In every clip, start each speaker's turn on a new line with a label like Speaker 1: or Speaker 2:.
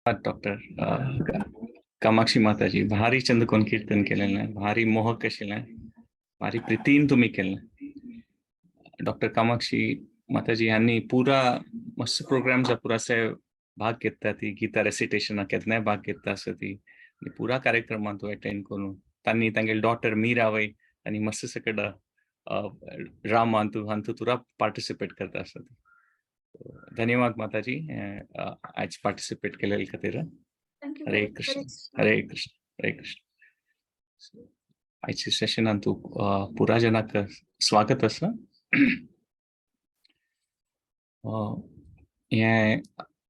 Speaker 1: Doctor Kamakshi माताजी भारी चंदकोन कीर्तन केलेलं आहे, भारी मोहक केलेलं आहे, भारी प्रीतीन तुम्ही केलं. डॉक्टर कामाक्षी माताजी यांनी पुरा मस्त प्रोग्रामचा पुरासा भाग घेतला. ती गीता रेसिटेशन केतनाय भाग घेतला असं ती पुरा कार्यक्रमात तो अटेंड करून त्यांनी तांगे डॉटर मीराबाई आणि मस्त सकड राम अंतु तुरा पार्टिसिपेट करता असं. धन्यवाद माताजी आज पार्टिसिपेट केलेल्या खातीर. हरे कृष्ण हरे कृष्ण हरे कृष्ण. आजच्या सेशनात तू पुरा जनाक स्वागत आसा. हे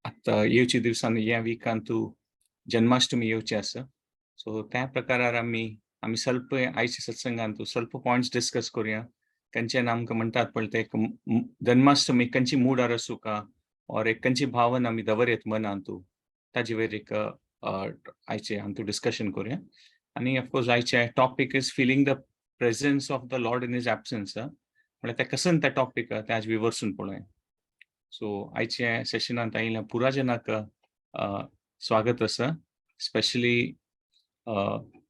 Speaker 1: आता येवच्या दिवसांनी या विकान तू जन्माष्टमी येवची आसा. सो त्या प्रकारार आम्ही ಸ್ವಲ್ಪ आयच्या सत्संगान तू ಸ್ವಲ್ಪ पॉइंट्स डिस्कस करूया. कंचे आमकां म्हणटात पण ते जन्माष्टमी कंची मूड आरसू का और एक कंची भावना आमी दवरयत मनान तू ताजे वयर एक आयचे आमकां डिस्कशन करूया. आणि ऑफकोर्स आयचे topic is feeling the presence of the Lord in his absence. म्हणजे ते कसं त्या टॉपिक ते आज विवर्सून पळोवया. सो आयचे सेशनांत आयिल्ल्या पुरा जनाक स्वागत आसा.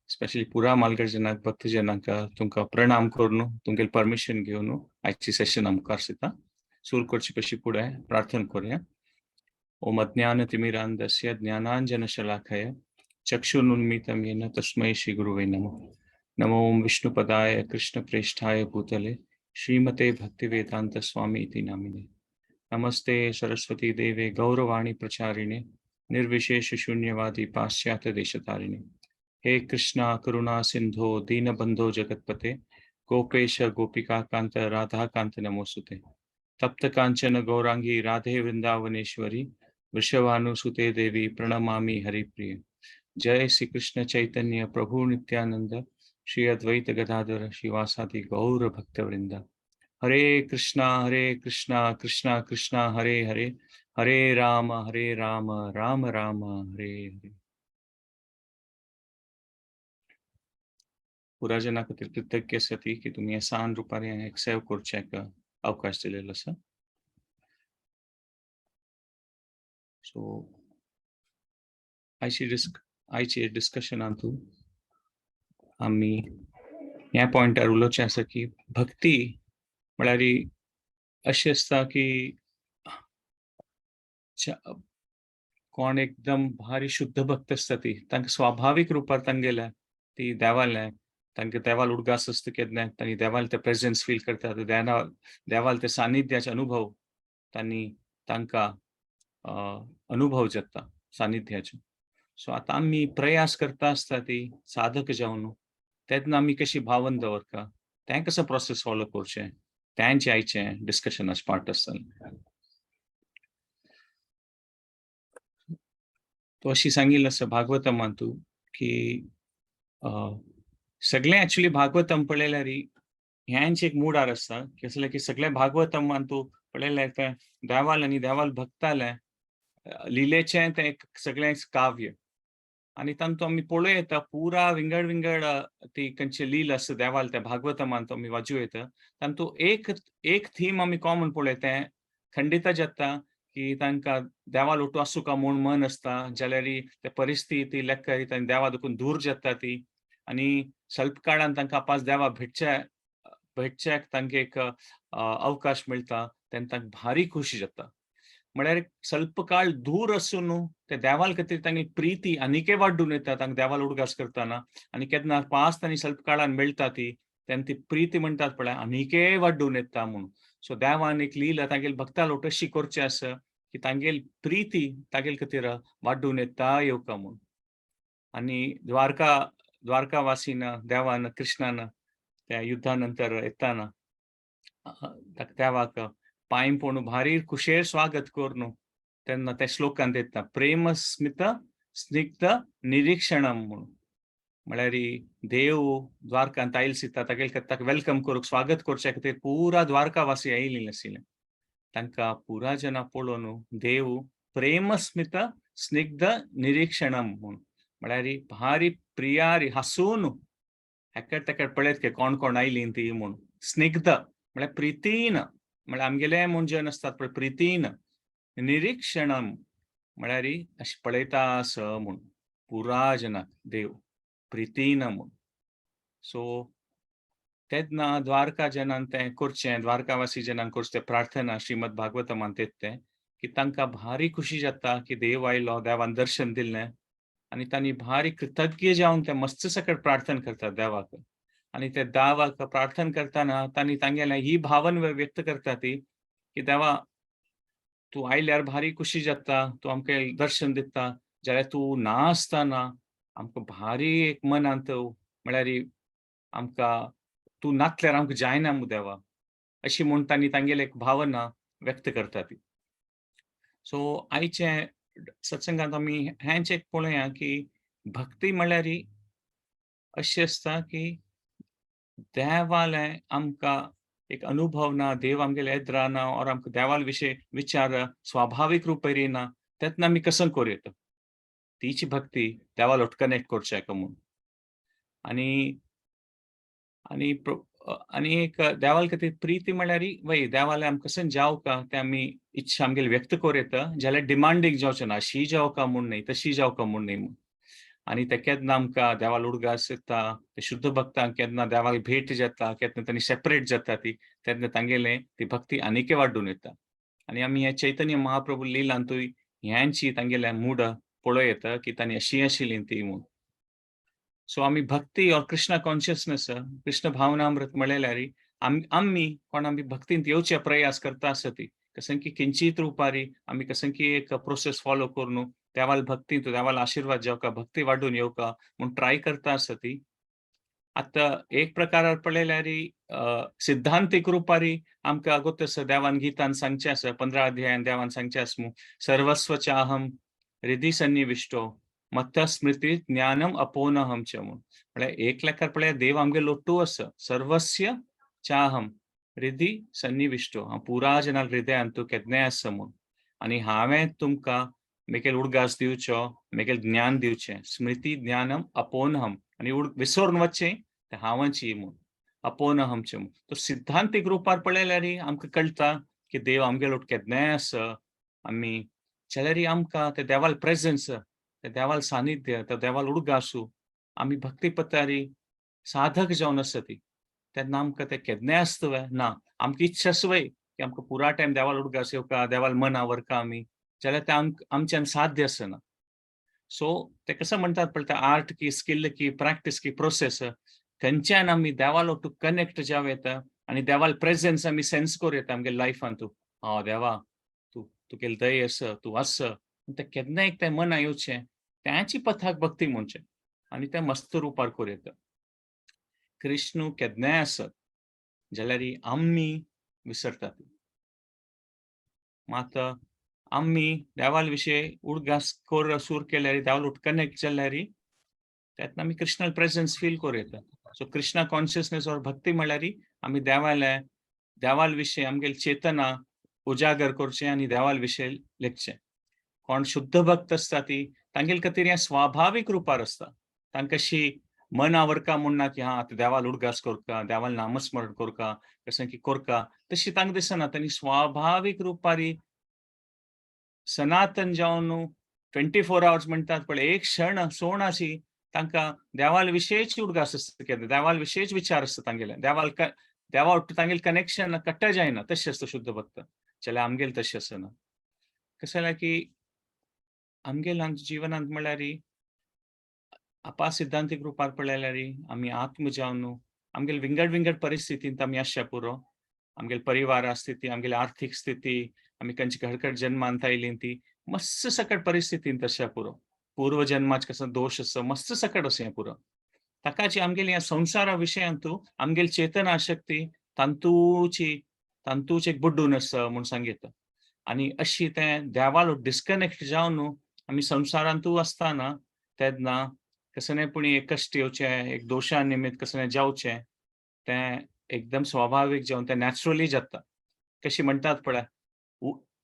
Speaker 1: स्पेशली पुरा मालगड जनाक भक्त जनाक तुमकां प्रणाम करून तुमगेल परमिशन घेवन आजची सेशन आमकां सिता सुरू करचे पयलीं फुडें प्रार्थना करूया. ओम अज्ञानतिमिरान्धस्य ज्ञानाञ्जनशलाकया चक्षुरुन्मीलितं येन तस्मै श्रीगुरुवे नमः. नमो ओम विष्णुपदाय कृष्णप्रेष्ठाय भूतले श्रीमते भक्तिवेदांत स्वामी इति नामिने. नमस्ते सरस्वती देवे गौरवाणी प्रचारिणे निर्विशेष शून्यवादी पाश्चात्य देशतारिणे. हे कृष्णा करुणा सिंधो दीनबंधो जगतपते गोपेश गोपिका कांत राधा कांत नमोस्तुते. तप्त कांचन गौरांगी राधे वृंदावनेश्वरी वृषभानुसुते देवी प्रणमामि हरिप्रिय. जय श्री कृष्ण चैतन्य प्रभु नित्यानंद श्री अद्वैत गदाधर श्रीवासादि गौर भक्तवृंद. हरे कृष्णा कृष्णा कृष्णा हरे हरे हरे राम राम राम हरे हरे. पुरा जना खातीर कृतज्ञ सती की तुम्ही सान रुपारी एक सेव करचेक अवकाश दिलेलो आसा. सो आयचे डिस्कशनांत आमी ह्या पॉइंटार उलोवचें आसा की भक्ती म्हळ्यार अशें आसता की कोण एकदम भारी शुद्ध भक्त आसता ती तांकां स्वाभाविक रुपार तांगेल्या ती देवाले तांकां देवाल उडगास आसता केन्ना तांणी देवाल ते प्रेझेन्स फील करतात. देवाल ते सानिध्याचे अनुभव तांकां अनुभव जाता सानिध्याचे. सो आतां आमी प्रयास करता आसता ती साधक जावन तेन्ना आमी कशी भावना दवरता तें कसं प्रोसेस फॉलो करचें तेंचे आयचें डिस्कशनाचें पार्ट आसतलें. तो अशी सांगिल्लें आसा भागवतमान तू की सगळे ऍक्च्युली भागवतम पळयल्यार ह्यांचे एक मूडार आसता कसले की सगळे भागवतमान तू पळयल्यार ते देवाल आनी देवाल भक्ताले लिलेचें तें एक सगळें काव्य आनी तांतूं आमी पळोवं येता पुरा विंगड ती खंयची लील आसा देवाल त्या भागवतमान तो आमी वाचूं येता. तांतूं एक थीम आमी कॉमन पळय तें खंडिता जाता की तांकां देवाल उठवासू का म्हूण मन आसता जाल्यार ते परिस्थिती लेख देवा देखून दूर जाता ती आनी ಸ್ವಲ್ಪ काळान तांकां आपास देवा भेटच्याक तांकां एक अवकाश मेळटा तेन्ना तांकां भारी खुशी जाता. म्हळ्यार ಸ್ವಲ್ಪ काळ दूर आसून ते देवाल खातीर तांची प्रीती आनिकय वाडून येता तांकां देवाल उडगास करतना आनी केन्ना पास तांणी ಸ್ವಲ್ಪ काळान मेळटा ती तेन्ना ती प्रीती म्हणटात पळय आनिकय वाडून येता म्हणून. सो देवान एक लीला तांगेल भक्ताल अशी करची आसा की तांगेल प्रीती तांगेल खातीर वाडून येता येवका म्हणून. आनी द्वारकावासीन देवान कृष्णान त्या युद्धा नंतर येताना देवाक पांय पडून भारी खुशेर स्वागत करून तेन्ना त्या श्लोकांत येता प्रेम स्मित स्निग्ध निरीक्षणम म्हणून. म्हळ्यार देव द्वारकांत आयल सिता ताका वेलकम करूंक स्वागत करचे खातीर पुरा द्वारकावासी आयिल्लीं आशिल्ले. तांकां पुरा जना पळोवन देव प्रेम स्मित स्निग्ध निरीक्षणम म्हणून म्हळ्यार भारी प्रियारी हसून हेकड तेकड पळयत की कोण आयलीं ती म्हणून. स्निग्ध म्हळ्यार प्रितीन म्हळ्यार आमगेले म्हूण जन आसतात पळय प्रितीन. निरीक्षणम म्हळ्यार अशें पळयता आस म्हूण पुराय जनाक देव प्रितीन म्हूण. सो तेन्ना द्वारका जनान तें करचें, द्वारकावासी जनान करचें तें प्रार्थना श्रीमद भागवतमान तें की तांकां भारी खुशी जाता की देव आयलो, देवान दर्शन दिलें आनी तांणी भारी कृतज्ञ जावन ते मस्त सकट प्रार्थना करतात देवाक. आनी ते देवाक प्रार्थना करतना तांणी तांगेले ही भावना व्यक्त करता ती की देवा तूं आयल्यार भारी खुशी जाता, तूं आमकां दर्शन दिता, जाल्यार तूं नासतना आमकां भारी एक मनांत म्हळ्यार आमकां तूं नासल्यार आमकां जायना मू देवा. अशी म्हूण तांणी तांगेली एक भावना व्यक्त करता ती. सो आयचे सत्संगांत आमी हेंच एक पळोवया की भक्ती म्हळ्यार अशी आसता की देवालें आमकां एक अनुभव ना, देव आमगेले येत रावना ओर आमकां देवाल विशीं विचार स्वाभाविक रूपेर येयना, तेन्ना आमी कसन कोरयत? तीच भक्ती देवालोट कनेक्ट करचें म्हूण. आनी आनी आनी एक देवाल खातीर प्रीती म्हळ्यार वय देवालें आमकां कसन जावका तें आमी इच्छा आमगेली व्यक्त कोरयता, जाल्यार डिमांडींग जावचें ना, अशी जावका म्हूण न्हय, तशी जावका म्हूण न्हय म्हूण. आनी ते केन्ना आमकां देवाल उडगास येता, ते शुद्ध भक्तांक केन्ना देवाक भेट जाता, केन्ना तांणी सेपरेट जाता ती, तेन्ना तांगेलें ती भक्ती आनीकय वाडून येता. आनी आमी हे चैतन्य महाप्रभू लिलांतूय ह्यांची तांगेलें मूड पळयत की तांणी अशी आशिल्लीं ती म्हूण. सो आमी भक्ती और कृष्ण कॉन्शियसनेस, कृष्ण भावनामृत म्हळ्यार आमी कोण आमी भक्तींत येवचे प्रयास करता आसता ती. कसन की किंचीत रुपारी आमी कसन की एक प्रोसेस फॉलो करून देवाल भक्तींत देवाल आशीर्वाद जावका, भक्ती वाडून येवका म्हूण ट्राय करता आसता ती. आतां एक प्रकारार पळयल्यार सिद्धांतीक रुपारी आमकां अगोतस देवान गितान सांगचें आसा, 15 अध्यायान देवान सांगचें आसा सर्वस्व चाहम हृदि सन्निविष्टो मत्तः स्मृती ज्ञानम अपोनहम च म्हूण. म्हळ्यार एक लेखार पळयार देव आमगे लोट्टू आसा. सर्वस्य चाहम हृदि सन्निविष्टो. हांव पुराय जनाल हृदयान तूं केन्नाय आसा म्हूण. आनी हांवें तुमकां मेकेल उडगास दिवचो, मेकेल ज्ञान दिवचें. स्मृती ज्ञानम अपोनहम. आनी विसरून वचचें तें हांवची म्हूण. अपोनहमचें म्हूण. तो सिद्धांतीक रुपार पळयल्यार आमकां कळटा की देव आमगेलो केन्नाय आसा. आमी जाल्यार आमकां ते देवाल प्रेझन्स, ते देवाल सानिध्य, ते देवाल उडगासू आमी भक्ती पथारी साधक जावन आसा ती. तेन्ना आमकां ते केन्नाय आसतवे ना. आमची इच्छा आसवय की आमकां पुराय टायम देवाल उडगास येवका, देवाल मना व्हरका आमी, जाल्यार तें आमच्यान साध्य आसना. सो ते कसं म्हणटात पळय ते आर्ट की स्किल की प्रॅक्टीस की प्रोसेस थंयच्यान आमी देवाल ओटू कनेक्ट जावं येता आनी देवाल प्रेझन्स आमी सेन्स करूं येता आमगे लायफांत. देवा तुगेली दय आसा, तूं आसा. तें केन्ना एक तें मना येवचें, त्याची पथाक भक्ती म्हणचें आनी तें मस्त रुपार करूं येता. कृष्ण केन्नाय आसत, जाल्यार आमी विसरतात. मात आमी देवाल विशीं उडगास कोर सूर केल्यार देवाल ओट कनेक्ट जाल्यार तेन्ना आमी कृष्णल प्रेझन्स फील करूं येता. सो कृष्णा कॉन्शियसनेस और भक्ती म्हळ्यार आमी देवाल विशीं आमगेली चेतना उजागर करचें आनी देवाल विशीं लेखचें. कोण शुद्ध भक्त आसता ती तांगेले खातीर हें स्वाभावीक रुपार आसता. तांकां अशी मना व्हरका म्हूण ना की आतां देवाल उडगास कोरता, देवाल नामस्मरण कोरता, कशें की कोरता, तशी तांकां दिसना. तांणी स्वाभावीक रुपार सनातन जावन 24 आवर्स म्हणटात पळय, एक क्षण सोण अशी तांकां देवाल विशयीच उडगास आसता केन्ना, देवाल विशयीच विचार आसता तांगेले. देवा वांगडा तांगेलें कनेक्शन कट्ट जायना, तशें आसता शुद्ध भक्त. जाल्यार आमगेलें तशें आसना. कशें जाल्यार की आमगेल्या जिवनांत म्हळ्यार सिद्धांतीक रुपार पळयल्यार आमी आत्म जावन आमगेले विंगड परिस्थितींत आमी आसचे पुरो. आमगेले परिवार स्थिती, आमगेली आर्थीक स्थिती, आमी खंयची घडकड जन्मांत आयलीं ती मस्त सकट परिस्थितींत आसचे पुरो. पूर्व जन्माचे कसो दोश आसा, मस्त सकट आसा हें पुरो. ताकाची आमगेली ह्या संवसारा विशयांतू आमगेली चेतना शक्ती तांतूच एक बुड्डून आसा म्हूण सांगयता. आनी अशी तें देवालो डिस्कनेक्ट जावन आमी संवसारांतू आसतना तेन्ना कसलेपणी एक कश्ट येवचें, एक दोशा निमित्त कसलें जावचें, तें एकदम स्वाभावीक जावन तें नॅचरली जाता. कशी म्हणटात पळय,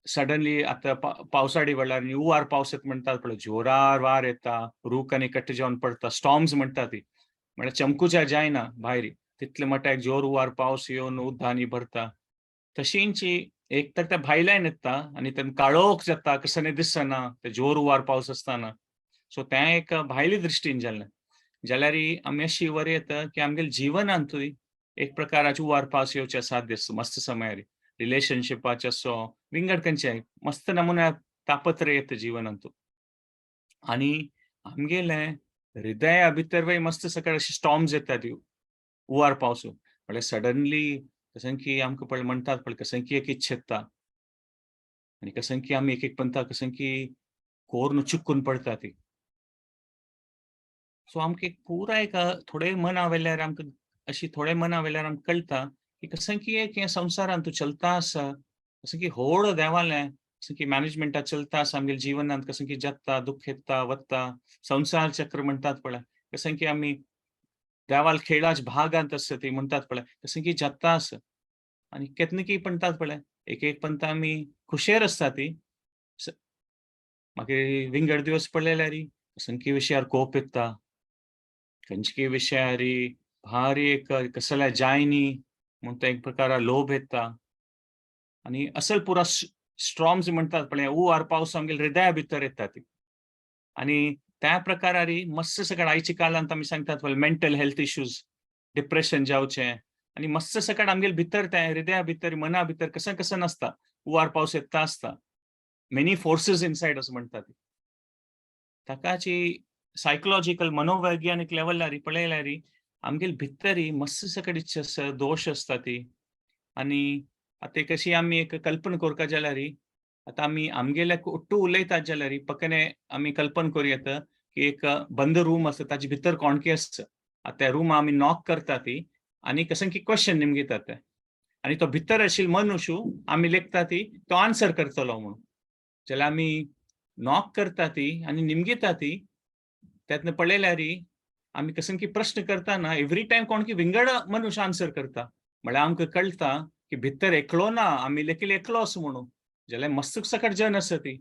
Speaker 1: सडनली आतां पावसाळी वेळार हुंवार पावस येता म्हणटात पळय, जोरार वार येता, रूख आनी कट्टे जावन पडटा, स्टॉर्म्स म्हणटा ती. म्हळ्यार चमकुच्या जायना भायर, तितले मोठ्या जोर हुंवार पावस येवन उदकांनी भरता. तशींची एक तर त्या भायल्यान येता आनी तेन्ना काळोख जाता, कसले दिसना, ते जोर हुंवार पावस आसतना. सो तें एक भायले दृश्टीन जाल्लें. जाल्यार आमी अशी वर येता की आमगेल्या जिवनांतूय एक प्रकाराचे हुंवार पावस येवचे साध्य आसा मस्त समयार. रिलेशनशिपाचे असो, विंगड खंयच्याय मस्त नमुन्यार तापत्र येता जिवनांतू. आनी आमगेले हृदया भितर मस्त सकळ अशे स्टॉर्म्स येतात ह्यो हुंवार पावसू. म्हळ्यार सडनली कशें की आमकां पळय म्हणटात पळय कशें की एक इच्छा येता आनी कशें की आमी एक पंथा कशें की कोरून चिक्कून पडटा ती. सो आमकां एक पुरा एक थोडे मना वयल्यार आमकां अशी थोडे मना वयल्यार आमकां कळटा की कशें की एक हे संवसारांत तूं चलता आसा, कशें की व्हड देवालें, कशें की मॅनेजमेंटान चलता आसा आमगेल्या जिवनांत कशें की जगता, दुःख येता, वता, संसार चक्र म्हणटात पळय, कशें की आमी देवाल खेळाच्या भागांत आसा ती म्हणटात पळय, तशें की जगता आसा. आनी केन्ना की म्हणटात पळय, एक पंत आमी खुशयेर आसता ती. स मागीर विंगड दिवस पडलेल्यार असंख्य विशयार कोप येता. खंयचे विशयार भारी एक कसल्या जाय न्ही म्हूण तो एक प्रकारा लोभ येता. आनी असल पुरा स्टॉर्म्स म्हणटात पळय, हुंवार पावस आमगेल्या हृदया भितर येता ती. आनी त्या प्रकारार मस्त सकट आयच्या काळांत आमी सांगतात पळय मेंटल हेल्थ इश्यूज, डिप्रेशन जावचें आनी मस्त सकट आमगेल्या भितर तें हृदया भितर, मना भितर कसा नासता, हुंवार पावस येता आसता. मेनी फोर्सीस इनसायड असं म्हणटात. ताकाची सायकॉलॉजिकल मनोवैज्ञानीक लेवलार पळयल्यार आमगेल्या भितर मस्त सकट इच्छा आसा, दोश आसता ती. आनी आतां एक अशी आमी एक कल्पना करता जाल्यार आतां आमी आमगेल्या ओट्टू उलयतात जाल्यार फकने आमी कल्पना करूं येता की एक बंद रूम आसा ताचे भितर कोणके आसा. आतां त्या रूमा आमी नॉक करता ती आनी कशें की क्वेशन निमगयता ते. आनी तो भितर आशिल्लो मनुश्य आमी लेखता ती तो आन्सर करतलो म्हणून. जाल्यार आमी नॉक करता ती आनी निमगयता ती. तेन्ना पळयल्यार आमी कशें की प्रश्न करतना एवरी टायम कोण की विंगड मनुश्य आन्सर करता. म्हळ्यार आमकां कळटा की भितर एकलो ना, आमी लेगीत एकलो आसा म्हणून. जाल्यार मस्त सकट जन आसा ती.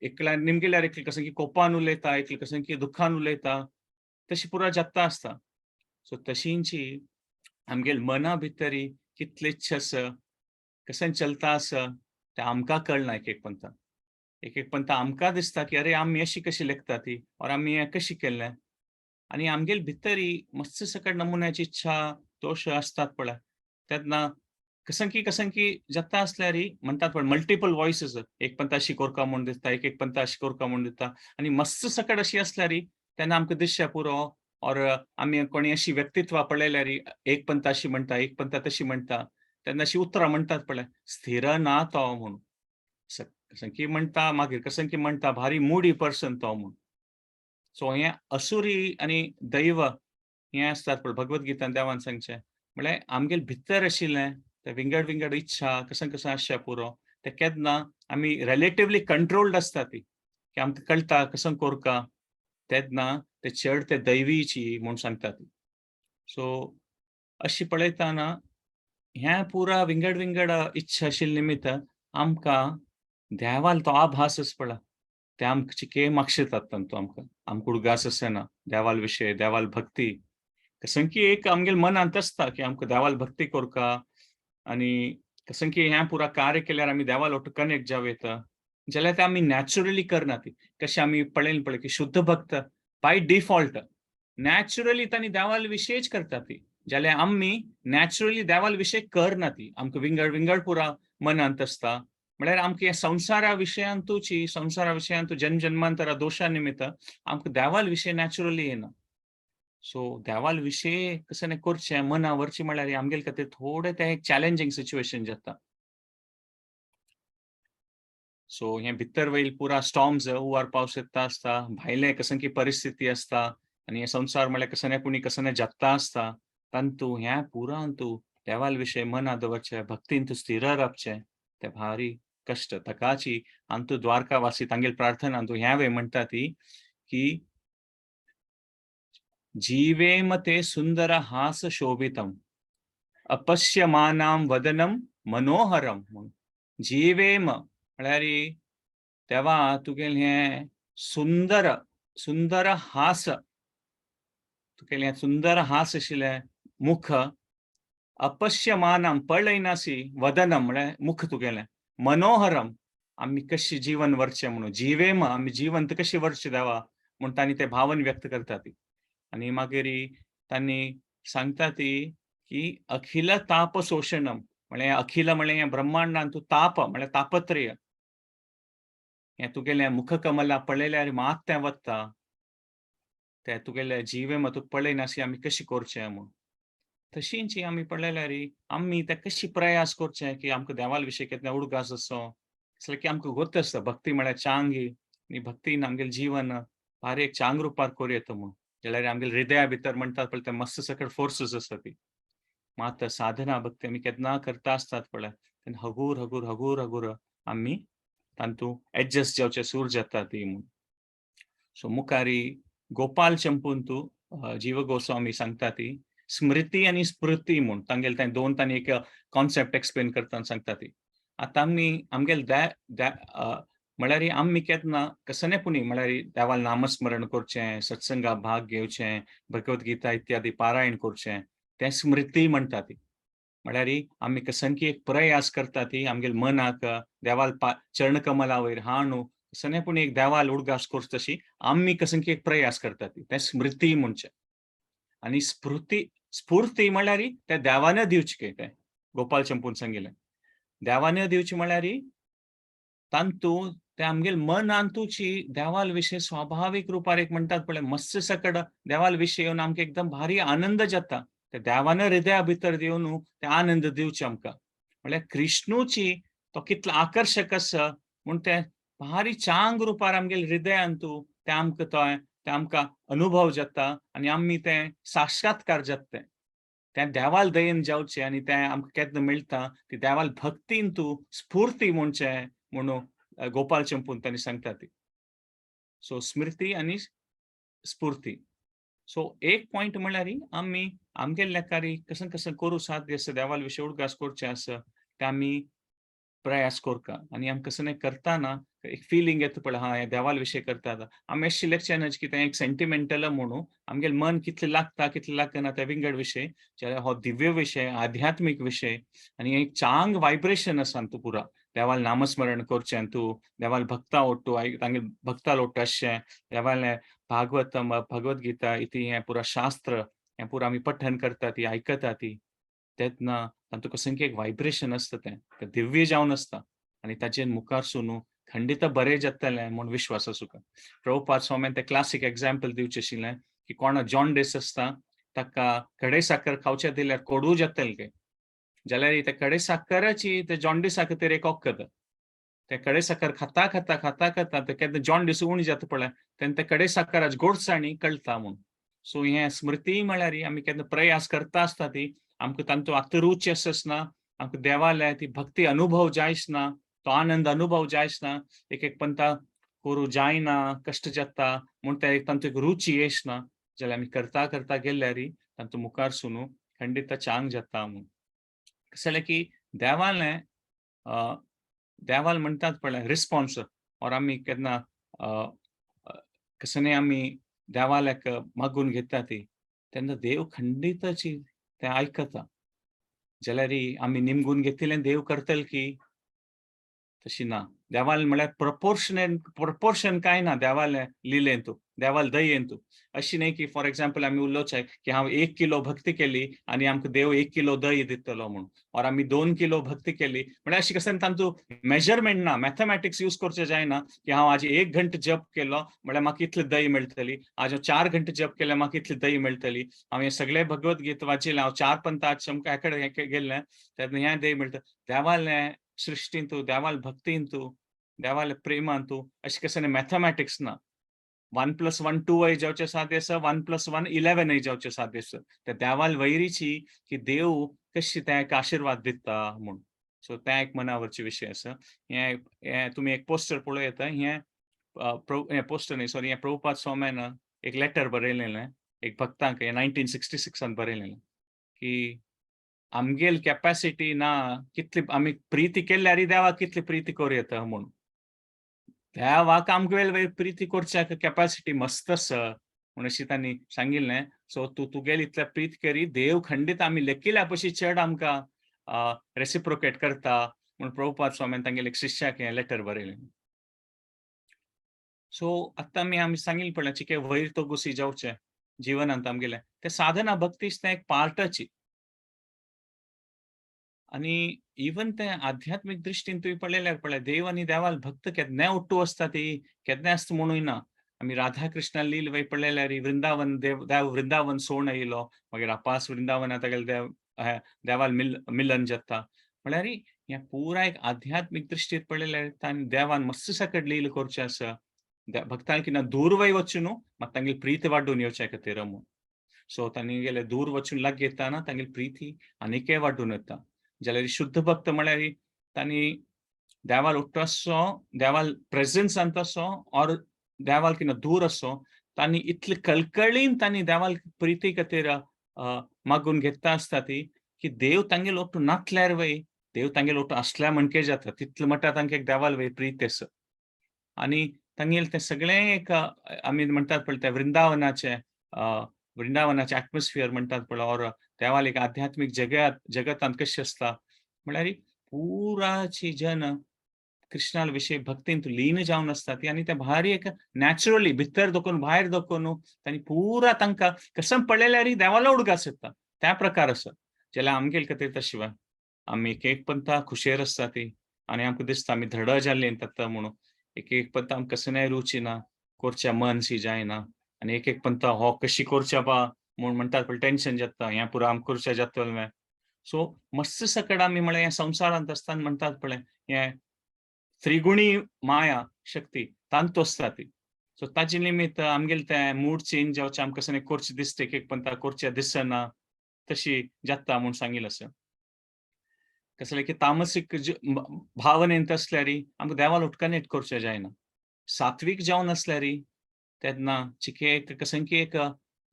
Speaker 1: एकल्यार निमगेल्यार एकले कशें की कोपान उलयता, एकले कशें की दुखान उलयता. तशी पुरा जगता आसता. सो तशींची आमगेल्या मना भितर कितली इच्छा आसा, कशें चलता आसा, तें आमकां कळना एक पंत. एक पंत आमकां दिसता की अरे आमी अशी कशी लेखता ती, ओर आमी हें कशी केलें. आनी आमगेल्या भितर मस्त सकट नमुन्याची इच्छा, दोश आसतात पळय. तेन्ना कशें की जगता आसल्यार म्हणटात पळय मल्टिपल व्हॉयसीस एक पंत अशी कोरता म्हूण दिसता, एक पंत अशी कोरता म्हूण दिसता. आनी मस्त सकट अशी आसल्यार तेन्ना आमकां दिसचें पुरो ओर आमी कोणी अशी व्यक्तित्वां पळयल्यार एक पंत अशी म्हणटा, एक पंत तशी म्हणटा. तेन्ना अशी उतरां म्हणटात पळय, स्थिर ना तो म्हूण. कशें की म्हणटा मागीर कशें की म्हणटा भारी मुडी पर्सन तो म्हूण. सो हें असुरी आनी दैव हें आसतात पळय भगवत देवान सांगचें. म्हळ्यार आमगेल्या भितर आशिल्लें तें विंगड इच्छा कशें आसचें पुरो तें केन्ना आमी रिलेटिव्हली कंट्रोल्ड आसता ती. की आमकां कळटा कशें कोरता. तेन्ना ते चड ते दैवीची म्हूण सांगतात. सो अशी पळयतना ह्या पुरा विंगड इच्छा आशिल्ले निमित्त आमकां देवाल तो आभास आसा पळय, ते आमचे के मागशितात तांतू आमकां. आमकां उडगास आसना. देवाल विशय, देवाल भक्ती. कशें की एक आमगेल्या मनांत आसता की आमकां देवाल भक्ती कोरता आनी कशें की हें पुरा कार्य केल्यार आमी देवाल ओटू कनेक्ट जावं येता. जाल्यार तें आमी नॅचरली करना ती. कशें आमी पळयलें पळय की शुद्ध भक्त बाय डिफॉल्ट नॅचरली तांणी देवाल विशयच करता ती. जाल्यार आमी नॅचरली देवाल विशय करना ती. आमकां विंगड पुरा मनांत आसता. म्हळ्यार आमकां हे संसारा विशयांतू जन्म जन्मांतरा दोशा निमित्त आमकां देवाल विशय नॅचरली येना. सो देवाल विशय कशें करचें मना व्हरचें म्हळ्यार आमगेले खातीर थोडें तें एक चॅलेंजींग सिच्युएशन जाता. सो हें भितर वयल पुरा स्टॉर्म्स हुंवार पावस येता आसता. भायलें कशें की परिस्थिती आसता आनी हे संसार म्हळ्यार कसं कुणी कसं जगता आसता. तांतू ह्या पुरांतू देवाल विशय मना दवरचें, भक्तीन तूं स्थिर रावचें, तें भारी कश्ट. ताकाची आंतू द्वारकावासी तांगेली प्रार्थनांतू ह्या वे म्हणटा ती की जीवेम ते सुंदर हास शोभितम अपश्यमानां वदनम मनोहरम म्हणून. जीवेम म्हळ्यार देवा तुगेलें हें सुंदर हास तुगेलें हें सुंदर हास आशिल्लें मुख अपश्यमानम पळयनासी वदनम म्हळ्यार मुख तुगेलें मनोहरम आमी कशी जीवन व्हरचें म्हणून जिवेम आमी जिवंत कशी व्हरचें देवा म्हूण तांणी ते भावन व्यक्त करता ती आनी मागीर तांणी सांगता ती की अखिल ताप शोषणम म्हळ्यार अखिल म्हळ्यार हें ब्रह्मांडांत तूं ताप म्हळ्यार तापत्रय हें तुगेलें मुखकमला पळयल्यार मात तें वता ते तुगेले जिवेम तूं पळयनासी आमी कशी करचें म्हूण तशींच आमी पळयल्यार आमी ते कशी प्रयास करचे की आमकां देवाल विशीं केन्ना उडगास असो इसलें की आमकां गोत आसता भक्ती म्हळ्यार चांग आनी भक्तीन आमगेलें जीवन भारी एक चांग रुपार करूं येता म्हूण जाल्यार आमगेल्या हृदया भितर म्हणटात पळय ते मस्त सकट फोर्सस आसता ती मात साधना भक्ती आमी केन्ना करता आसतात पळय तेन्ना हगूर हगूर हगूर हगूर आमी तांतूं एडजस्ट जावचे सूर जाता ती म्हूण सो मुखारी गोपाल चंपून जीव गोस्वामी सांगता ती स्मृती आणि स्मृती म्हूण तांगेले ते दोन तांणी एक कॉन्सेप्ट एक्सप्लेन करतना सांगता ती आतां आमी आमगेले म्हळ्यार आमी केन्ना कसनेपुणी म्हळ्यार देवाल नामस्मरण करचें सत्संगात भाग घेवचें भगवद्गीता इत्यादी पारायण करचें तें स्मृती म्हणटा ती म्हळ्यार आमी कसनकी एक प्रयास करता ती आमगेल्या मनाक देवाल चरण कमला वयर हाडून कसनेपुणी एक देवाल उडगास करता तशी आमी कसनकी एक प्रयास करता ती तें स्मृती म्हणचें आनी स्फूर्ती म्हळ्यार ते देवान दिवचें तें गोपाल चंपून सांगिल्लें देवान दिवचें म्हळ्यार तांतूं ते आमगेल्या मनांतूची देवाल विशीं स्वाभावीक रुपार एक म्हणटात पळय मत्स्य सकट देवाल विशीं येवन आमकां एकदम भारी आनंद जाता ते देवान हृदया भितर देवन ते आनंद दिवचे आमकां म्हळ्यार कृष्णूची तो कितलो आकर्शक आसा म्हूण ते भारी चांग रुपार आमगेल्या हृदयांतू ते आमकां अनुभव जाता आनी आमी तें साक्षात्कार जाता तें देवाल दयेन जावचें आनी तें आमकां केन्ना मेळटा ती देवाल भक्तीन तूं स्फूर्ती म्हणचें म्हणून गोपाल चंपून तांणी सांगता ती सो स्मृती आनी स्फूर्ती सो एक पॉयंट म्हळ्यार आमी आमगेल्या लेकार कसन कसन करूं साध्य आसा देवाल विशीं उडगास करचें आसा तें आमी प्रयास कोरता आनी आमी कसं करतना एक फिलींग येता पळय हा हें देवाल विशीं करता आमी अशें इलेक्शन कितें एक सेंटिमेंटल म्हणून आमगेलें मन कितलें लागना त्या विंगड विशय जाल्यार हो दिव्य विशय आध्यात्मीक विशय आनी एक चांग वायब्रेशन आसा तूं पुरा देवाल नामस्मरण करचें तूं देवाल भक्ता ओट्टू तांगे भक्ताल ओट्ट अशें देवालें भागवतम भगवद्गीता इति हें पुरा शास्त्र हें पुरा आमी पठन करता ती आयकता ती तेन्ना तांतूं कसंकी एक वायब्रेशन आसता तें दिव्य जावन आसता आनी ताचेर मुखारसून खंडीत बरें जातलें म्हूण विश्वास आसूं प्रभुपाद स्वामीन तें क्लासीक एग्जाम्पल दिवचें आशिल्लें की कोणा जॉन्डिस आसता ताका कडे साकर खावचें दिल्यार कोडू जातलें काय जाल्यार ते कडे साकराची ते जॉन्डिसा खातीर एक वखद ते कडे साकर खाता खाता खाता खाता ते केन्ना जॉन्डिस उणी जाता पळय तेन्ना ते कडे साकराची गोडसाणी कळटा म्हूण सो हें स्मृती म्हळ्यार आमी केन्ना प्रयास करता आसता ती आमकां तांतूं आतां रुची आसना आमकां देवालय ती भक्ती अनुभव जायसना तो आनंद अनुभव जायसना एक पंता करूं जायना कश्ट जाता म्हूण ते तांतूं एक रुची येसना जाल्यार आमी करता करता गेल्यार तांतूं मुखारसून खंडीत चांग जाता म्हूण कसं जालें की देवालें देवाल म्हणटात पळय रिस्पॉन्स ऑर आमी केन्ना कसं आमी देवाल्याक मागून घेता ती तेन्ना देव खंडीतची तें आयकता जाल्यार आमी निमगून घेतिल्लें देव करतले की तशी ना देवाल म्हळ्यार प्रपोर्शन कांय ना देवाले लिलेंतू देवाल दयेंतू अशी न्हय की फॉर एग्जाम्पल आमी उलोवचें की हांव 1 किलो भक्ती केली आनी आमकां देव 1 किलो दय दितलो म्हूण ऑर आमी 2 किलो भक्ती केली म्हळ्यार अशी कसन तांतूं मेजरमेंट ना मॅथमॅटिक्स यूज करचें जायना की हांव आज 1 घंटो जप केलो म्हळ्यार म्हाका इतली दय मेळटली आज हांव 4 घंटे जप केल्यार म्हाका इतली दय मेळटली हांव हें सगळें भगवद्गीता वाचिल्लें हांव 4 पंथ हें गेल्लें तेन्ना हें दय मेळटा देवालें सृश्टींतू देवाल भक्तींतू देवाल्या प्रेमांतू अशें कशें मॅथमॅटिक्स ना 1+1 2 जावचें साद्य आसा 1+1 11 जावचें साद्य आसा ते देवाल वयरीची की देव कशी ते आशिर्वाद दिता म्हूण सो ते एक मनावरचे विशय आसा हें तुमी एक पोस्टर पळोवं येता हें पोस्टर न्हय सॉरी हें प्रभुपाद स्वाम्यान एक लेटर बरयलेलें एक भक्तांक 1966 बरयलेलें की आमगेल कॅपॅसिटी ना कितली आमी प्रिती केल्यार देवाक कितली प्रिती करूं येता म्हूण देवाक आमगेल प्रिती करच्याक कॅपॅसिटी मस्त आसा म्हूण अशी तांणी सांगिल्लें. सो तूं तुगेले इतलें प्रीत करी, देव खंडीत आमी लेकिल्या पशी चड आमकां रेसिप्रोकेट करता म्हूण प्रभुपाद स्वामीन तांगेले एक शिश्याक हें लेटर बरयलें. सो आत्तां आमी सांगिल्लें पळय चिके वयर तोगुसी जावचें जिवनांत आमगेलें. तें साधना भक्तीच तें एक पार्टच. आणि इवन ते आध्यात्मिक दृश्टीन तुवें पळयल्यार पळय देव आनी देवाल भक्त केन्नाय उट्टू आसता ती केन्नाय आसता म्हणूय ना. आमी राधा कृष्ण लील वय पळयल्यार वृंदावन देव वृंदावन सोडून येयलो. मागीर आपास वृंदावनांत तेगेले देवाल मिलन जाता. म्हळ्यार हें पुराय एक आध्यात्मिक दृश्टीन पळयल्यार ताणें देवान मस्त साकट लील करचें आसा. भक्तांक किना दूर वय वचून मात तांगेली प्रीत वाडून येवचे खातीर म्हूण. सो तांगेले दूर वचून लाग येताना तांगेली प्रीती आनीकय वाडून येता. जाल्यार शुद्ध भक्त म्हळ्यार तांणी देवाल उट्टो आसचो, देवाल प्रेझन्सांत आसचो ऑर देवाल किना दूर आसचो, तांणी इतले कळकळीन तांणी देवाल प्रिती खातीर मागून घेता आसता ती, की देव तांगेलो ओट्टू नातल्यार वय देव तांगेलो ओट्टू आसल्या म्हणके जाता. तितले मट्टा तांकां एक देवाल वय प्रीत आसा. आनी तांगेलें तें सगळें एक आमी म्हणटात पळय तें वृंदावनाचें एटमॉस्फियर म्हणटात पळय ऑर देवाल एक आध्यात्मिक जगतांत कशें आसता म्हळ्यार पुराची जन कृष्णा विशीं भक्तींत लीन जावन आसता ती आनी ते भारी एक नॅचरली भितर दोखून भायर दोखून तांणी पुरा तांकां कसं पळयल्यार देवालो उडगास येता त्या प्रकार आसा. जाल्यार आमगेले खातीर तशें आमी एक पंथा खुशेर आसता ती आनी आमकां दिसता आमी धड जाल्लीं ताका म्हणून एक पंथा आमकां कसनय रुची ना, करचें मन शी जायना आनी एक पंथा हो कशी करचें बा म्हूण म्हणटात पळय टेन्शन जाता हें पुरो आमकां करचें जातलें. सो मस्त सकट आमी म्हळ्यार ह्या संवसारांत आसतना म्हणटात पळय हें त्रिगुणी माया शक्ती तांतू आसता ती. सो ताजे निमित्त आमगेले तें मूड चेंज जावचें आमकां कसनय करचें दिसता एक पंथा करचें दिसना तशी जाता म्हूण सांगिल्लें आसा. कसले की तामसीक भावनेंत आसल्यार आमकां देवाल उदकानेट करचें जायना. सात्वीक जावन आसल्यार तेन्ना चिके कसन की एक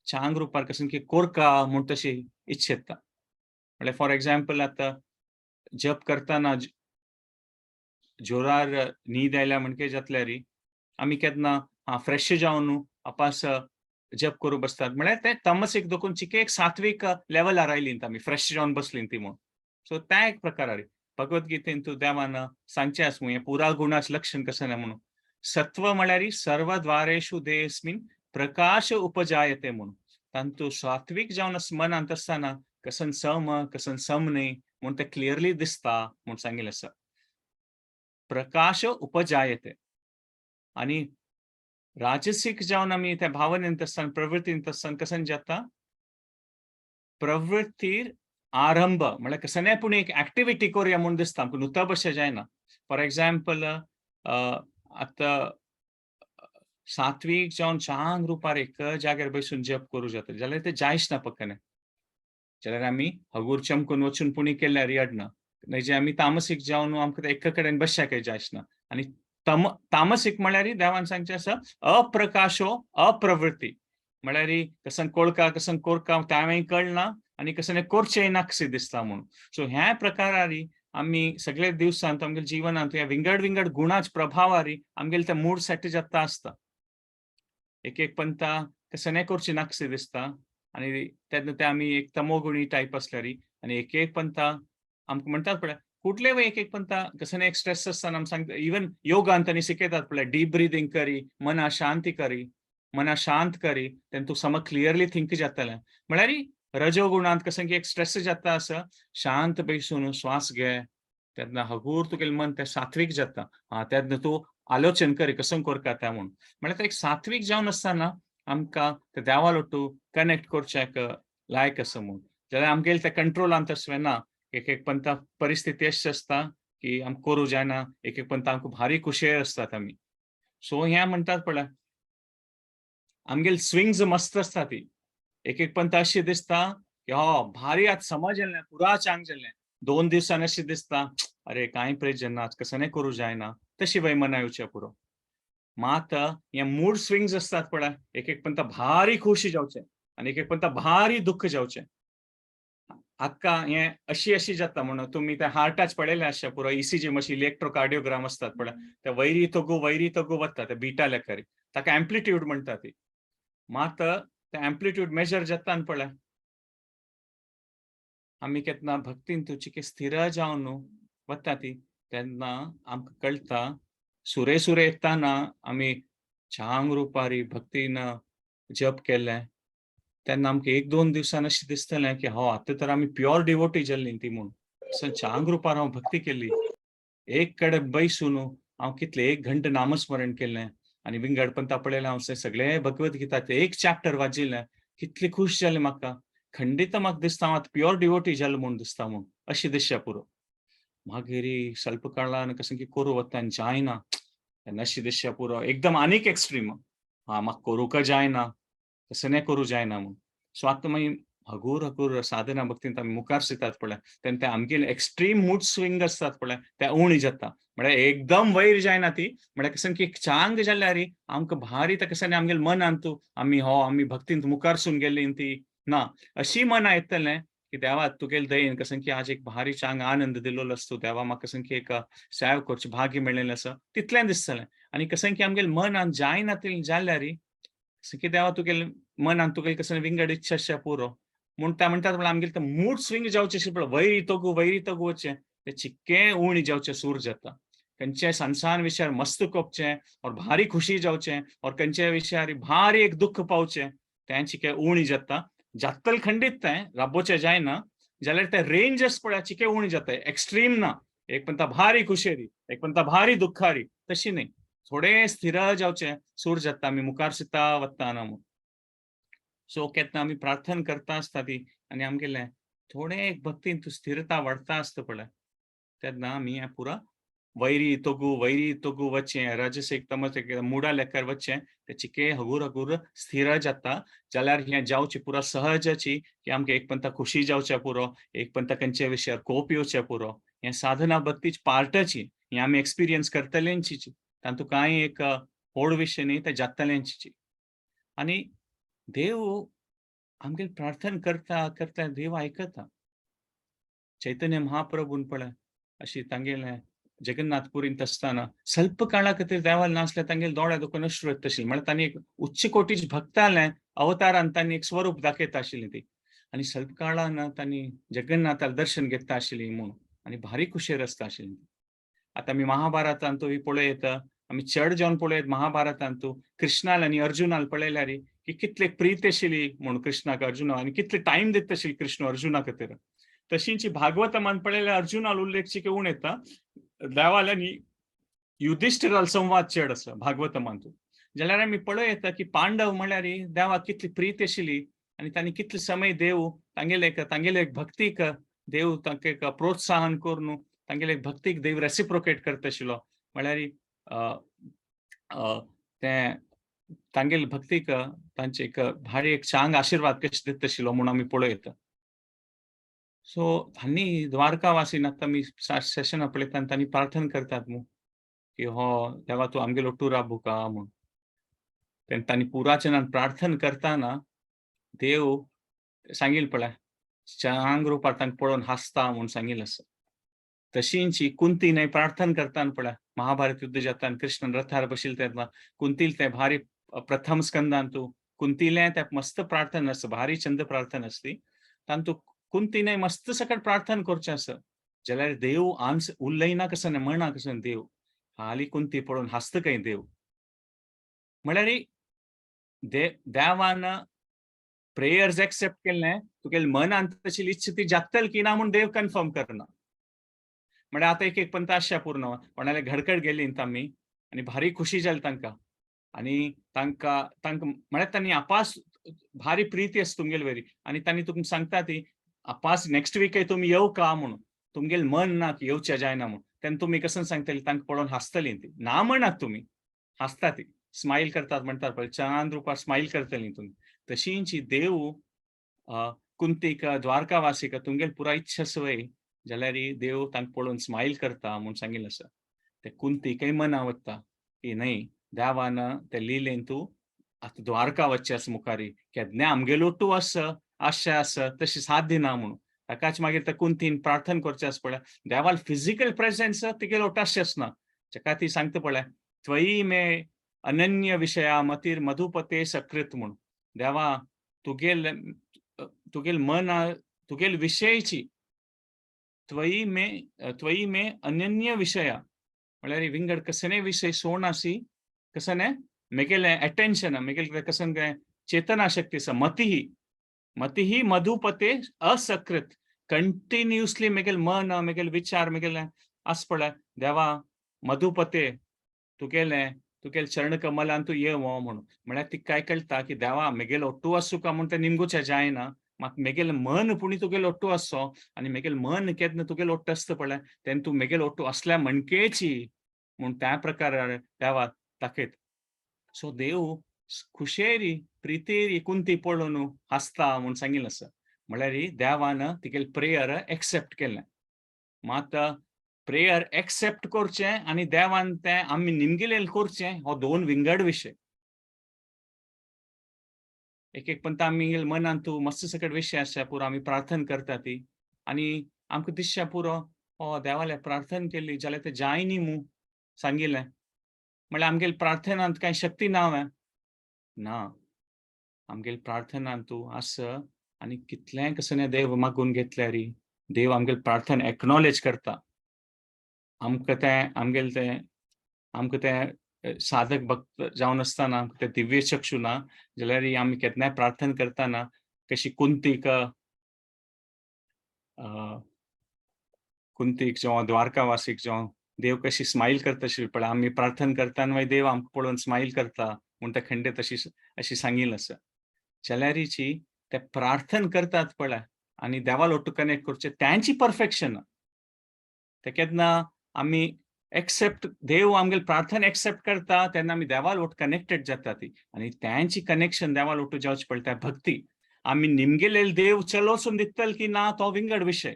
Speaker 1: चांग रुपार कसन की कोरका म्हूण तशी इच्छा येता. म्हळ्यार फॉर एग्जांपल आतां जप करतना जोरार न्हीद आयल्या म्हणके जातल्यार आमी केन्ना फ्रेश जावन आपास जप करूं बसतात म्हळ्यार ते तामसीक देखून चिके एक सात्वीक लेवलार आयलीं आमी फ्रेश जावन बसलीं ती म्हूण. सो त्या एक प्रकारार भगवद्गीतेन तूं देवान सांगचें आसा हें पुरा गुणाचें लक्षण कशें ना म्हणून. सत्व म्हळ्यार सर्व द्वारेषु देयस्मिन् प्रकाश उपजायते म्हणून. तांतू सात्वीक जावन मनांत आसतना कसन कसन सम न्ही म्हूण तें क्लियरली दिसता म्हूण सांगिल्लें आसा. प्रकाश उपजायते आनी राजसीक जावन आमी त्या भावनेंत आसतना प्रवृत्तींत आसतना कसन जाता प्रवृत्तीर आरंभ म्हळ्यार कसनय पूण एक एक्टिविटी करूया म्हूण दिसता आमकां नुता भशेन जायना. फॉर एग्जांपल आतां सात्वीक जावन शांत रुपार एक जाग्यार बसून जप करूं जाता जाल्यार तें जायच ना पक्कने. जाल्यार आमी हगूर चमकून वचून पुणी केल्यार येडना. म्हणजे आमी तामसीक जावन आमकां एका कडेन बसच्याकय जायच ना. आनी तामसीक म्हळ्यार देवान सांगचें आसा अप्रकाशो अप्रवृत्ती म्हळ्यार कसन कोळका कसन कोरका तांय कळना आनी कसनय करचेंय नाकशें दिसता म्हूण. सो ह्या प्रकारार आमी सगळे दिवसांत आमगेल्या जिवनांत ह्या विंगड गुणाच्या प्रभावार आमगेलें तें मूड सेट जाता आसता. एक पंथा कसनय करचें नाकशें दिसता आनी तेन्ना ते आमी एक तमोगुणी टायप आसल्यार आनी एक पंथा आमकां म्हणटात पळय कुठले एक पंथा कसनय एक स्ट्रेस आसतना आमी सांगता इवन योगांत आनी शिकयतात पळय डीप ब्रिथींग करी मना शांती करी मना शांत करी तेन्ना तूं समज क्लियरली थिंक जातलें. म्हळ्यार रजोगुणांत कसन की एक स्ट्रेस जाता आसा शांत बसून श्वास घे तेन्ना हगूर तुगेलें मन तें सात्वीक जाता. तेन्ना तूं आलोचन करी कसं करता तें म्हूण. म्हळ्यार तें एक सात्वीक जावन आसतना आमकां ते देवाल ओटू कनेक्ट करचें लायक आसा म्हूण. जाल्यार आमगेलें तें कंट्रोलांत आसलें ना. एक पंथा परिस्थिती अशी आसता की आमकां करूं जायना एक पंथा आमकां भारी खुशयेर आसतात आमी. सो हें म्हणटात पळय आमगेली स्विंग्स मस्त आसता ती. एक पंथा अशी दिसता की भारी आतां समज जालें पुरा चांग जालें. 2 दिवसान अशें दिसता अरे कांय प्रेज ना कसनय करूं जायना तशी वय मना येवचें पुरो. मात हे मूड स्विंग्स आसतात पळय एक पंथा भारी खुशी जावचें आनी एक पंथा भारी दुख्ख जावचें. आक्का हें अशी जाता म्हणून तुमी त्या हार्टाच पळयलें आसचें पुरो ईसीजी मशीन इलेक्ट्रोकार्डियोग्राम आसतात पळय ते वयरी तोगू वता ते बिटा लेखार ताका एम्प्लिट्यूड म्हणटा ती. मात ते एम्प्लिट्यूड मेजर जाता पळय आमी केन्ना भक्तीन तुची स्थिर जावन न्हू वता ती तेन्ना आमकां कळटा सुरे सुरे येताना आमी छांग रुपारी भक्तीन जप केले तेन्ना आमकां एक दोन दिवसान अशें दिसतलें की हो आतां तर आमी प्युअर डिवोटी जाल्लीं ती म्हूण छांग रुपार हांव भक्ती केली एक कडेन बैसून हांव कितले एक घंट नामस्मरण केलें आनी विंगड पंता पळयलें हांव सगळे भगवत गीताचे एक चॅप्टर वाचिल्लें कितलें खूश जालें म्हाका खंडित म्हाका दिसता हांव आतां प्युअर डिवोटी जालो म्हूण दिसता म्हूण अशें दिसचें पुरो मागीर ಸ್ವಲ್ಪ काळान कशें की करूं वता आनी जायना तेन्ना अशें दिसचें पुरो एकदम आनीक एक्स्ट्रीम म्हाका करूंक जायना कसं करूं जायना म्हूण सो आतां मागीर हगूर हगूर साधना भक्तींत आमी मुखार सरतात पळय तेन्ना ते आमगेले एक्स्ट्रीम मूड स्विंग आसतात पळय ते उणी जाता म्हळ्यार एकदम वयर जायना ती म्हळ्यार कशें की चांग जाल्यार आमकां भारी ते कशें आमगेले मनांत तूं आमी भक्तींत मुखार सून गेल्लीं ती ना अशी मनां येतलें की देवा तुगेले दयेन कशें की आज एक भारी चांग आनंद दिलोलो आसता देवा म्हाका कशें की एक सेवा करचें भाग्य मेळिल्लें आसा तितलें दिसतलें आनी कशें की आमगेले मनांत जायना ती जाल्यार कशें की देवा तुगेले मनांत तुगेले कशें विंगड इच्छा आसा पुरो म्हूण ते म्हणटात म्हळ्यार आमगेले ते मूड स्विंग जावचें अशें पळय वयरी तगू वचचें ते चिक्कें उणी जावचें सूर जाता खंयचे संसार विशयार मस्त कोपचें और भारी खुशी जावचें और खंयचे विशयार भारी एक दुख्ख पावचें तें चिकें उणी जाता जातलें खंडीत तें राबोवचें जायना जाल्यार ते रेंज आसा पळय चिकें उणी जाता एक्स्ट्रीम ना एक म्हणटा भारी खुशेरी एक म्हणटा भारी दुख्खारी तशी न्ही थोडें स्थिर जावचें सूर जाता आमी मुखार सरता वताना म्हूण सो केन्ना आमी प्रार्थना करता आसता ती आनी आमगेलें थोडें एक भक्तीन स्थिरता वाडटा आसता पळय तेन्ना आमी हें पुरो वयरी तोगू वचचें रजसीक तमसीक मुडा लेकार वचचें ते चिके हगूर हगूर स्थिर जाता जाल्यार हें जावचें पुरो सहजची की आमकां एक पंता खुशी जावचें पुरो एक पंता खंयचे विशयार कोप येवचें पुरो हें साधना भक्तीची पार्टची हें आमी एक्सपिरियन्स करतल्यांचीच तातूंत कांय एक व्हड विशय न्ही ते जातल्यांचीच आनी देव आमगेली प्रार्थना करता करता देव आयकता चैतन्य महाप्रभून पळय अशी तांगेलें जगन्नाथ पुरींत आसतना ಸ್ವಲ್ಪ काळा खातीर देवाल नासलें तांगेले दोळे दुखून अश्रू येता आशिल्ले म्हळ्यार तांणी एक उच्च कोटीचें भक्त जालें अवतारान तांणी एक स्वरूप दाखयता आशिल्लीं ती आनी ಸ್ವಲ್ಪ काळान तांणी जगन्नाथाक दर्शन घेतता आशिल्लीं म्हूण आनी भारी खुशेर आसता आशिल्लीं आतां आमी महाभारतांत पळयत आमी चड जावन पळयत महाभारतांत कृष्णाल आनी अर्जुनाल पळयल्यार की कितले प्रीत आशिल्ली म्हूण कृष्णाक अर्जुना आनी कितले टायम दिता आशिल्ली कृष्ण अर्जुना खातीर तशींच भागवतमान पळयल्यार अर्जुनाल उल्लेख चिके उण येता देवाल आनी युधिष्ठिराल संवाद चड आसा भागवतमांत जाल्यार आमी पळयत की पांडव म्हळ्यार देवाक कितली प्रीत आशिल्ली आनी तांणी कितले समय देव तांगेले एक भक्तीक देव तांकां एक प्रोत्साहन करून तांगेले भक्तीक देव रेसिप्रोकेट करता आशिल्लो म्हळ्यार तें तांगेले भक्तीक तांचे एक भारी एक चांग आशिर्वाद कशें दिता आशिल्लो म्हूण आमी पळयत सो हांणी द्वारकावासीन आतां आमी सेशनां पळयता आनी तांणी प्रार्थना करतात न्हू की हो देवा तूं आमगेलो टुरा बुका म्हूण तेन्ना तांणी पुराचनान प्रार्थना करताना देव सांगिल्लें पळय चांग रुपार तांकां पळोवन हांसता म्हूण सांगिल्लें आसा तशींच कुंती न्हय प्रार्थना करताना पळय महाभारत युद्ध जाता आनी कृष्ण रथार बशिल्लो तेन्ना कुंतील तें भारी प्रथम स्कंदांत कुंतीलें तें मस्त प्रार्थना आसा भारी छंद प्रार्थना आसा ती तातूंत कुंती न्हय मस्त सकट प्रार्थना करचें आसा जाल्यार देव उलयना कसो म्हणना कसो देव हाली कुंती पळोवन हांसता काय देव म्हळ्यार देवान प्रेयर्स एक्सेप्ट केल्लें तुगेले मनांत तशी इच्छा ती जातली की ना म्हूण देव कन्फर्म करना म्हळ्यार आतां एक पंत आशा पूर्ण कोणाले घडकड गेलीं आमी आनी भारी खुशी जाली तांकां आनी तांकां म्हळ्यार तांणी आपास भारी प्रिती आसा तुमगेले वयरी आनी तांणी तुमकां सांगता ती आपास नेक्स्ट वीक तुमी येवं का म्हणून तुमगेले मन ना की येवचें जायना म्हणून तेन्ना तुमी कसं सांगतली तांकां पळोवन हांसतलीं ती ना म्हणनात तुमी हांसता ती स्माईल करतात म्हणटात पळय छान रुपार स्माईल करतलीं तुमी तशींच देव कुंतीक द्वारकावासीक तुमगेली पुराय इच्छा सवय जाल्यार देव तांकां पळोवन स्माईल करता म्हूण सांगिल्लें आसा ते कुंतीकय मना वता की न्हय देवान ते लिलेन तूं आतां द्वारका वचचें आसा मुखारी केन्ना आमगेलो टू आसा आशा आसा तशी साध्य ना म्हणून ताकाच मागीर ते कुंतीन प्रार्थना करचें आसा पळय देवाल फिजिकल प्रेझेन्स तिगेलो टच आसना जाका ती सांगता पळय त्वयी मे अनन्य विशया मतीर मधुपते सकृत म्हूण देवा तुगेल मन तुगेल विषयची त्वयी मे अनन्य विषया म्हळ्यार विंगड कसने विषय सोण आसी कसने मेगेले अटेन्शन मेगेल कसन काय चेतना शक्ती आसा मती मधुपते असकृत कंटिन्युअसली मेगेल मन मेगेल विचार मेगेले आस पळय देवा मधुपते तुगेल चरण कमलान तू ये म्हणून म्हळ्यार ती काय कळटा की देवा मेगेल ओट्टू आसूं का म्हूण तें निमगूचें जायना म्हाका मेगेल मन पुणी तुगेल ओट्टू आसचो आनी मेगेल मन केन्ना तुगेल ओट्टू आसता पळय तेन्ना तूं मेगेल ओट्टू असल्या म्हणकेची म्हूण त्या प्रकारान देवा दाखयता सो देव खुशेरी प्रितेरी कुंती पळोवन हसता म्हूण सांगिल्लें आसा म्हळ्यार देवान तिगेल प्रेयर एक्सेप्ट केलें मात प्रेयर एक्सेप्ट करचें आनी देवान तें आमी निमगेलें करचें हो दोन विंगड विशय एक पंत आमी मनान तूं मस्त सकट विशय आसा पुरो आमी प्रार्थना करता ती आनी आमकां दिसचें पुरो देवाले प्रार्थना केली जाल्यार तें जाय न्ही मू सांगिल्लें म्हळ्यार आमगेल प्रार्थनांत कांय शक्ती ना ना आमगेल प्रार्थनांत तूं आस आनी कितलेंय कसलें देव मागून घेतल्यार देव आमगेल प्रार्थना एक्नॉलेज करता आमकां तें साधक भक्त जावन आसतना ते दिव्य चक्षु ना जाल्यार आमी केन्नाय प्रार्थना करतना कशी कुंतीक जावं द्वारकावासीक जावं देव कशी स्माईल करता अशी पळय आमी प्रार्थना करतना मागीर देव आमकां पळोवन स्माईल करता म्हूण ते खंडीत अशी सांगिल्लें आसा जाल्यारीची ते प्रार्थना करतात पळय आनी देवा लोट्टू कनेक्ट करचें त्यांची परफेक्शन ते केन्ना आमी एक्सेप्ट देव आमगेल प्रार्थना एक्सेप्ट करता तेन्ना आमी देवा लोट कनेक्टेड जाता ती आनी त्यांची कनेक्शन देवा लोट्टू जावचें पडटा भक्ती आमी निमगेलें देव चलोवचून दितल की ना तो विंगड विशय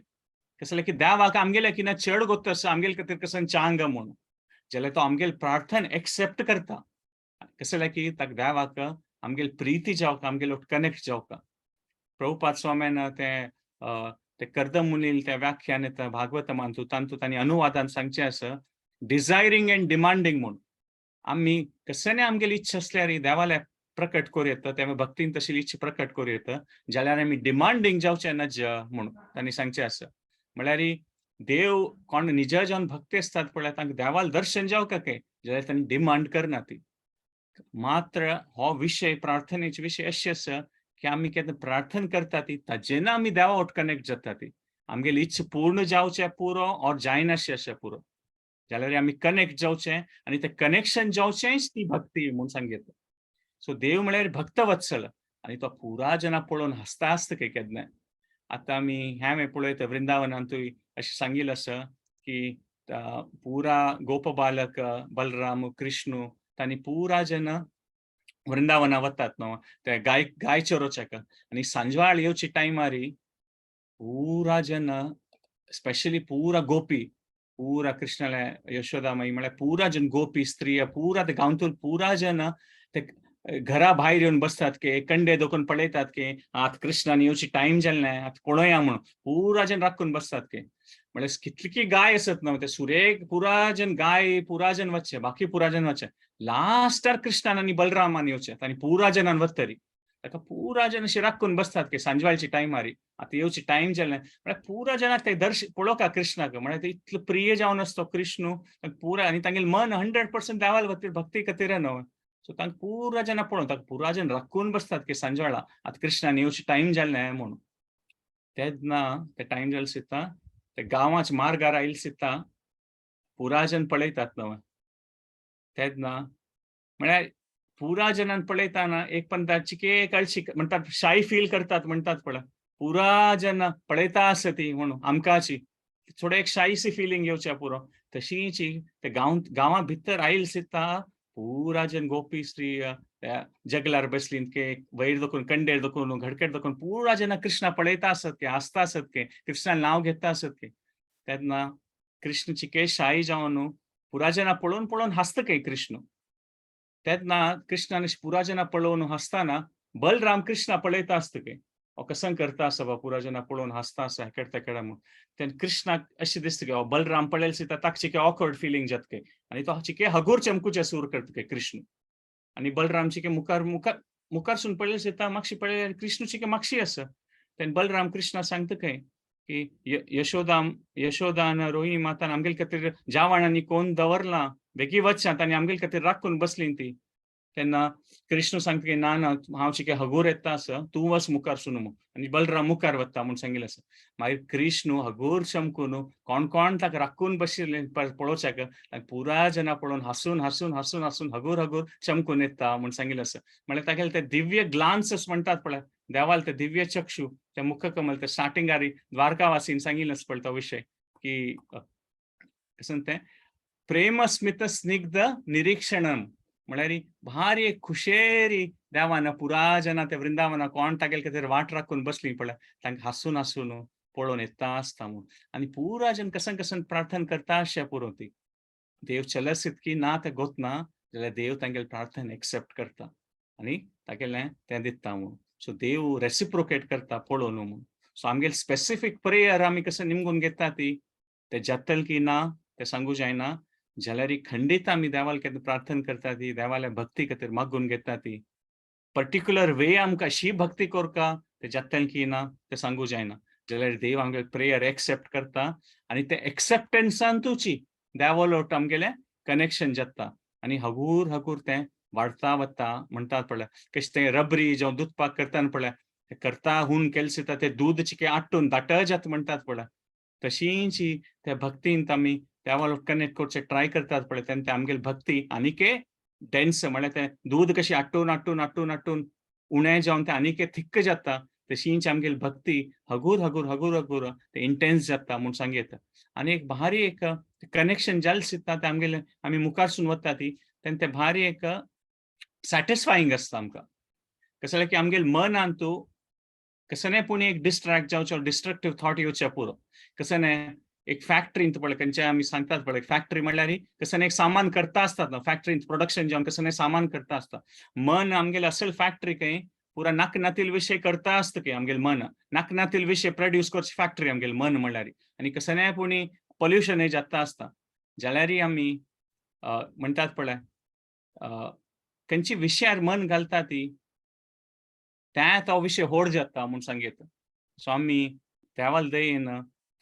Speaker 1: कसले की देवाक आमगेले की ना चड गोत्त आसा आमगेल खातीर कसन चांग म्हूण जाल्यार तो आमगेल प्रार्थना एक्सेप्ट करता कसले की ताका देवाक आमगेल प्रिती जावंक आमगेल कनेक्ट जावंक प्रभुपाद स्वाम्यान ते कर्दमुनील त्या व्याख्यान येता भागवतमान तांतू तांणी अनुवादान सांगचें आसा डिझायरिंग एंड डिमांडिंग म्हूण आमी कसने आमगेली इच्छा असल्यार देवाले प्रकट करूं येता तें भक्तीन तशी इच्छा प्रकट करूं येता जाल्यार आमी डिमांडिंग जावचें नज म्हूण तांणी सांगचें आसा म्हळ्यार देव कोण निज जावन भक्ती आसतात पळय तांकां देवाल दर्शन जावंक काय जाल्यार तांणी डिमांड करना ती मात्र हो विशय प्रार्थनेचे विशय अशें आसा की आमी केन्ना प्रार्थना करता ती ताजेन आमी देवा वांगडा कनेक्ट जाता ती आमगेली इच्छा पूर्ण जावचें पुरो और जायनाशें अशें पुरो जाल्यार आमी कनेक्ट जावचें आनी तें कनेक्शन जावचेंच ती भक्ती म्हूण सांगितलें सो देव म्हळ्यार भक्त वत्सल आनी तो पुरा जना पळोवन हसता आसता केन्ना आतां आमी हें पळयता वृंदावनांतूय अशें सांगिल्लें आसा की पुरा गोप बालक बलराम कृष्ण तांणी पुरा जना वृंदावना वतात न्हू ते गाय चरोवच्याक आनी सांजवाळ येवचे टायमार पुरा जन स्पेशली पुरा गोपी पुरा कृष्णाले यशोदा माई म्हळ्यार पुरा जन गोपी स्त्रिया पुरा ते गांवतून पुरा जन ते घरा भायर येवन बसतात की कंडे दोकून पळयतात की आतां कृष्णान येवची टायम जाल्लें आतां पळोवया म्हणून पुरा जन राखून बसतात की म्हळ्यार कितली गाय आसत न्हू ते सुरेख पुरा जन गाय पुरा जन वचचे बाकी पुरा जन वचचे लास्टार कृष्णान आनी बलरामान येवचे आनी पुरा जनान वतरी ताका पुरा जन अशें राखून बसतात की सांजवाळची टायमार आतां येवची टायम जाल्लें म्हळ्यार पुरा जनाक ते पळोवका कृष्णाक म्हळ्यार ते इतलो प्रिय जावन आसतो कृष्ण पुरा आनी तांगेलें मन 100% देवाल भक्ती खातीर न्हू सो तांकां पुरा जना पळोवन ताका पुरा जन राखून बसतात की सांजवाळा आतां कृष्णान येवची टायम जाल्लें म्हणून तेन्ना ते टायम जाल्लो सिता ते गांवाच्या मार्गार आयिल्ले सिता पुरा जन पळयतात न्हू तेन्ना म्हळ्यार पुरा जनान पळयतना एक पंत चिके कळशी म्हणटात शाय फील करतात म्हणटात पळय पुरा जन पळयता आसा ती म्हणून आमकांची थोडे एक शायसी फिलींग येवचें पुरो तशीची ते गांवां भितर आयिल्ले सिता पुरा जन गोपी स्त्री जगलार बसली के वयर दोकून कंडेर दोकून घडकेर दोकून पुरा जना कृष्णा पळयता आसत के हसता आसत के कृष्णान नांव घेता आसत के तेन्ना कृष्ण चिके शाय जावन पुरा जना पळोवन पळोवन हसता के कृष्ण तेन्ना कृष्णान पुरा जना पळोवन हसताना बलराम कृष्णा पळयता आसता के कसं करता आसा बा पुरा जना पळोवन हसता आसा हेकड तेकड म्हणून तेन्ना कृष्णाक अशें दिसता की बलराम पळयले सिता ताका चिके ऑकवर्ड फिलींग जाता के आनी तो चिके हगूर चमकुचे सूर करता के कृष्ण आनी बलराम चिके मुखार मुखारसून पळयलें जाता मागशी पळयल्यार कृष्णूची मागशी आसा. तेन्ना बलराम कृष्णा सांगता खंय की यशोदान रोहिणी मातान आमगेले खातीर जावण कोण दवरलां बेगी वचशात आनी आमगेले खातीर राखून बसलीं ती. तेन्ना कृष्ण सांगता की ना ना हांव शिके हगूर येता आसा तूं वच मुखार सुनू म्हूण आनी बलराम मुखार वता म्हूण सांगिल्लें आसा. मागीर कृष्ण हगूर चमकून कोण कोण ताका राखून बशिल्लें पळोवच्याक पुराय जाणां पळोवन हांसून हांसून हांसून हांसून हगूर हगूर चमकून येता म्हूण सांगिल्लें आसा. म्हळ्यार तागेलें तें दिव्य ग्लान्स म्हणटात पळय देवाल ते दिव्य चक्षु ते मुखकमल ते स्टार्टिंगार द्वारकावासीन सांगिल्लें आसा पळय तो विशय की कसं तें प्रेम स्मित स्निग्ध निरीक्षणम म्हळ्यार भारी एक खुशेरी देवान पुराय जाणां ते वृंदावना कोण तागेले खातीर वाट राखून बसलीं पळय तांकां हांसून हांसून पळोवन येता आसता म्हूण आनी पुराय जन कसन कसन प्रार्थना करता आसचें पुरो ती देव चलसीत की ना ते गोतना जाल्यार देव तांगेली प्रार्थना एक्सेप्ट करता आनी तागेलें तें दिता म्हूण सो देव रेसिप्रोकेट करता पळोवन म्हूण सो आमगेली स्पेसिफीक प्रेयर आमी कसं निमगून घेता ती ते जातल की ना ते सांगू जायना जाल्यार खंडीत आमी देवाल केन्ना प्रार्थना करता ती देवाल्या भक्ती खातीर मागून घेता ती पर्टिक्युलर वे आमकां अशी भक्ती करता ते जातल की ना ते सांगू जायना जाल्यार देव आमगे प्रेयर एक्सेप्ट करता आनी ते एक्सेप्टन्सांतूची देवालोट आमगेलें कनेक्शन जाता आनी हगूर हगूर तें वाडता वता म्हणटात पळय कशें तें रबरी जावं दूद पाक करतना पळय ते करता हून केलें सुद्दां ते दूद चिके आट्टून दाटळ जाता म्हणटात पळय तशींच त्या भक्तींत आमी देवालोट कनेक्ट करचें ट्राय करतात पळय तेन्ना ते आमगेली भक्ती आनीके डेन्स म्हळ्यार तें दूद कशें आट्टून आट्टून आट्टून आट्टून उणें जावन तें आनीक थिक्क जाता तशींच आमगेली भक्ती हगूर हगूर हगूर हगूर ते इंटेन्स जाता म्हूण सांगूं येता आनी एक भारी एक कनेक्शन जालें दिसता तें आमगेलें आमी मुखारसून वता ती तेन्ना तें भारी एक सॅटिस्फायींग आसता आमकां कसं जाल्यार की आमगेलें मन आंतू कसनयपूण एक डिस्ट्रॅक्ट जावचो डिस्ट्रक्टीव थॉट येवचे पुरो कसने एक फॅक्टरींत पळय खंयचे आमी सांगतात पळय फॅक्टरी म्हणल्यार कसं एक सामान करता आसतात न्हू फॅक्टरींत प्रोडक्शन जेवन कसं सामान करता आसता मन आमगेले असल फॅक्टरी खंय पुरा नाक नातील विशय करता आसता की आमगेलें मन नाक नातील विशय प्रोड्यूस करची फॅक्टरी आमगेलें मन म्हणल्यार आनी कसनयपूण पोल्युशन जाता आसता जाल्यार आमी म्हणटात पळय खंयची विशयार मन घालता ती त्या तो विषय व्हड जाता म्हूण सांगयता सो आमी देवाल दयेन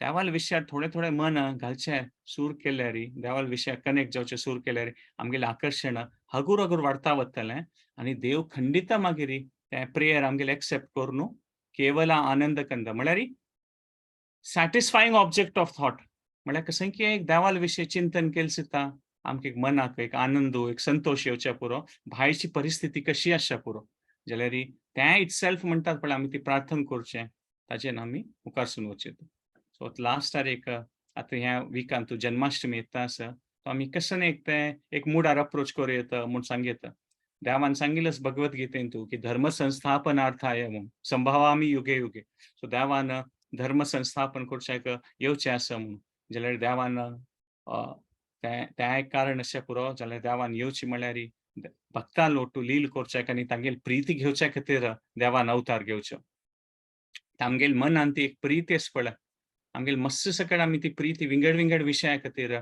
Speaker 1: देवाल विशयार थोडे थोडे मन घालचे सूर केल्यार देवाल विशयार कनेक्ट जावचे सूर केल्यार आमगेलें आकर्शण हगूर हगूर वाडता वतलें आनी देव खंडीत मागीर तें प्रेयर आमगेलें एक्सेप्ट करून केवल आनंद कंद म्हळ्यार सॅटिस्फायींग ऑब्जेक्ट ऑफ थॉट म्हळ्यार कशें की एक देवाल विशय चिंतन केलें सुद्दां आमकां एक मनाक एक आनंद एक संतोष येवचे पुरो भायरची परिस्थिती कशी आसच्या पुरो जाल्यार तें इटसेल्फ म्हणटात पळय आमी ती प्रार्थना करचें ताचेर आमी मुखारसून वचचें सो लास्टार एक आतां ह्या विकांत तूं जन्माष्टमी येता आसा तो आमी कसन एक तें एक मुडार अप्रोच करूं येता म्हूण सांगयता देवान सांगिल्लें भगवत गीतेन तूं की धर्म संस्थापनार्थाय म्हूण संभवामी युगे युगे सो देवान धर्म संस्थापन करच्याक येवचें आसा म्हूण जाल्यार देवान तें एक कारण अशें पुरो जाल्यार देवान येवचें म्हळ्यार भक्तां लोटू लील करच्याक आनी तांगेली प्रीती घेवच्या खातीर देवान अवतार घेवचो आमगेल मनान ती एक प्रीती आसा पळय आमगेले मस्स सकट आमी ती प्रीती विंगड विंगड विशया खातीर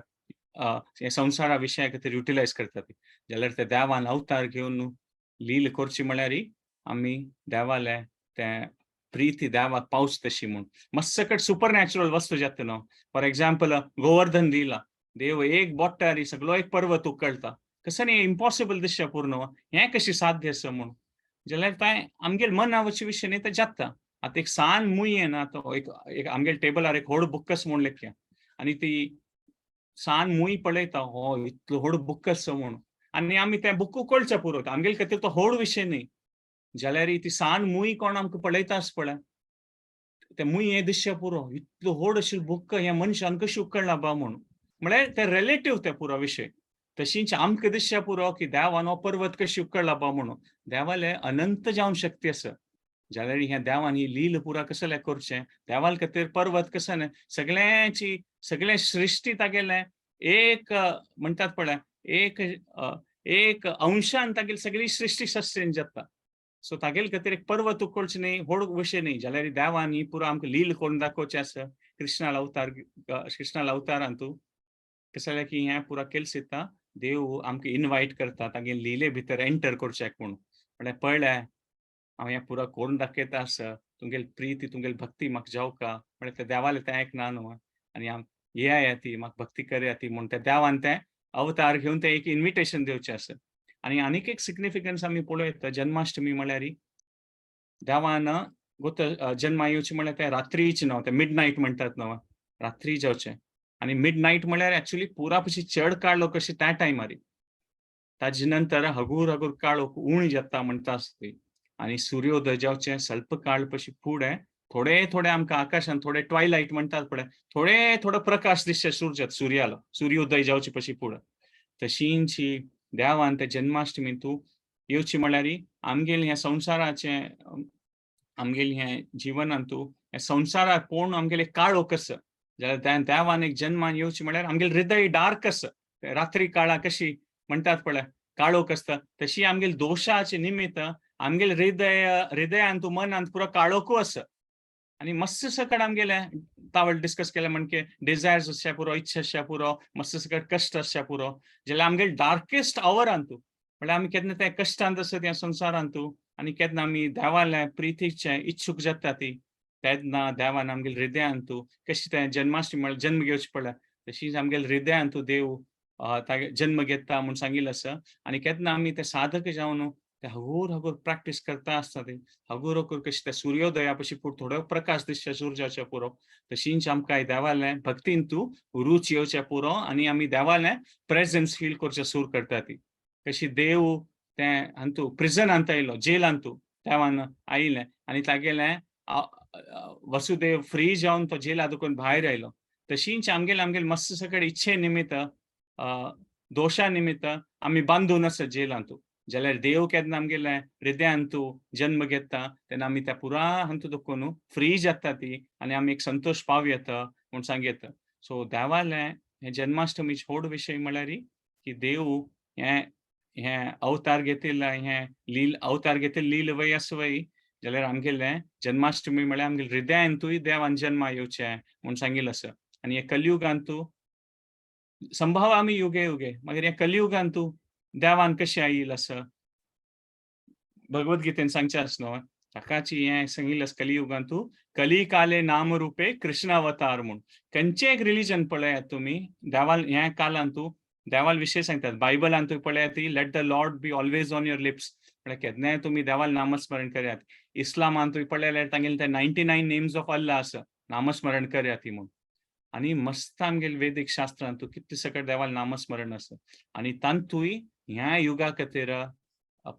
Speaker 1: संवसारा विशया खातीर युटिलायज करतात जाल्यार ते देवान अवतार घेवन लील करची म्हळ्यार आमी देवाले तें प्रीती देवाक पावच तशी म्हूण मस्स सकट सुपर नॅचरल वस्तू जाता न्हू फॉर एग्जाम्पल गोवर्धन दिला देव एक बोट्टार सगळो एक पर्वत उखळटा कसं न्ही इम्पॉसिबल दिसचें पूर्ण हें कशें साध्य आसा म्हूण जाल्यार तें आमगेले मन आवचे विशय न्ही तें जाता आतां एक सान मुई येना तो एक आमगेले टेबलार एक व्हड बुक्कस म्हूण लेखया आनी ती सान मुई पळयता हो इतलो व्हड बुक्कस म्हूण आनी आमी तें बुक्क उखलचें पुरो आमगेले खातीर तो व्हड विशय न्ही जाल्यार ती सान मुई कोण आमकां पळयता आसा पळय ते मुई हें दिसचें पुरो इतलो व्हड आशिल्लो बुक्क ह्या मनशान कशें उखलना बा म्हूण म्हळ्यार ते रिलेटीव ते पुरो विशय तशींच आमकां दिसचें पुरो की देवान हो पर्वत कशें उखलला बा म्हणून देवाले अनंत जावन शक्ती आसा जाल्यार ह्या देवान ही लील पुरा कसले करचें देवाल खातीर पर्वत कसं न्ही सगळ्यांची सगळें सृश्टी तागेलें एक म्हणटात पळय एक अंशान तागेली सगळी सृश्टी सस्टेन जाता सो तागेले खातीर एक पर्वत उखलचें न्ही व्हड विशय न्ही जाल्यार देवान ही पुरो आमकां लील करून दाखोवचें आसा कृष्णाल अवतारांत कसं जालें की हें पुरा केलें सुद्दां देव आमकां इनवायट करता तागे लिले भितर एंटर करच्याक म्हूण म्हळ्यार पळय हांव हें पुरो करून दाखयता आसा तुमगेली प्रीती तुमगेली भक्ती म्हाका जावका म्हळ्यार त्या देवालें तें आयकना न्हू आनी येया ती म्हाका भक्ती करया ती म्हूण त्या देवान तें अवतार घेवन तें एक इन्विटेशन दिवचें आसा आनी आनीक एक सिग्निफिकन्स आमी पळयत जन्माष्टमी म्हळ्यार देवान जल्मा येवचें म्हळ्यार तें रात्रीचें न्हू तें मिडनायट म्हणटात न्हू रात्री जावचें आनी मिडनायट म्हळ्यार एक्चुअली पुरा पशी चड काळोख कशें त्या टायमार ताजे नंतर हगूर हगूर काळोख उणी जाता म्हणटा आसता ती आनी सूर्योदय जावचें ಸ್ವಲ್ಪ काळ पशी फुडें थोडे थोडे आमकां आकाशांत थोडे ट्वायलायट म्हणटात पळय थोडे थोडो प्रकाश दिसचे सुर्यालो सूर्योदय जावचे पशी फुडें तशींच ही देवान ते जन्माष्टमींतू येवची म्हळ्यार आमगेलें ह्या संवसाराचें आमगेलें हें जिवनांतू हे संवसाराक पळोवन आमगेलें काळोख आसा जाल्यार त्या देवान एक जन्मान येवचें म्हळ्यार आमगेलें हृदय डार्क आसा रात्री काळा कशी म्हणटात पळय काळोख आसता तशी आमगेली दोशाचे निमित्त आमगेले हृदयांतू मनांत पुरो काळोखू आसा आनी मस्त सकट आमगेलें तावळ डिस्कस केलें म्हणजे डिझायर्स आसच्या पुरो इच्छा आसच्या पुरो मस्त सकट कश्ट आसच्या पुरो जाल्यार आमगेले डार्केस्ट आवरांतू म्हळ्यार आमी केन्ना ते कश्टांत आसत ह्या संवसारांतू आनी केन्ना आमी देवाले प्रितीचे इच्छूक जाता ती तेन्ना देवान आमगेल्या हृदयांतू कशें तें जन्माष्टमी म्हळ्यार जल्म घेवचें पडलें तशींच आमगेल्या हृदयांतू देव तागे जल्म घेता म्हूण सांगिल्लें आसा आनी केन्ना आमी ते साधक जावन ते हगूर हगूर प्रॅक्टीस करता आसता ते हगूर हगूर कशें ते सूर्योदया पशी थोडो प्रकाश दिसचे सुर्याचे पुरो तशींच आमकां देवालें भक्तींतू रूच येवचे पुरो आनी आमी देवालें प्रेझन्स फील करचें सुरू करता ती कशी देव तें हांतू प्रिझनांत आयलो जेलांतू देवान आयिल्लें आनी तागेलें वसुदेव फ्री जावन तो जेलांतून भायर आयलो तशींच आमगेले मस्त सकट इच्छे निमित्त दोशा निमित्त आमी बांदून आसत जेलांतू जाल्यार देव केन्ना आमगेले हृदयांतू जन्म घेता तेन्ना आमी त्या पुरा हांतू दुखून फ्री जाता ती आनी आमी एक संतोष पावयता म्हूण सांगयता सो देवालें हे जन्माष्टमीचे व्हड विशय म्हळ्यार की देव हे हे अवतार घेतिल्ले हे अवतार घेतिल्ले लील वय आसा वय जाल्यार आमगेलें जन्माष्टमी म्हळ्यार आमगेल्या हृदयांतूय देवान जल्मा येवचें म्हूण सांगिल्लें आसा आनी हे कलियुगांतू संभव आमी युगे युगे मागीर हे कलियुगांतू देवान कशें आयिल्लें आसा भगवद्गीतेन सांगचें आसा न्हू ताकाची हें सांगिल्लें आसा कलियुगांतू कलिकाले नामरूपे कृष्ण अवतार म्हूण खंयचें एक रिलीजन पळयात तुमी देवाल ह्या कालांतू देवाल विशय सांगतात बायबलांतूय पळयात let the Lord be always on your lips म्हळ्यार केन्नाय तुमी देवाल नामस्मरण करात इस्लामांतूय पळयल्यार तांगेले ते 99 नेम्स ऑफ अल्लाह आसा नामस्मरण करात ती म्हूण आनी मस्त आमगेले वेदीक शास्त्रांतू कितले सकट देवाल नामस्मरण आसा आनी तांतूय ह्या युगा खातीर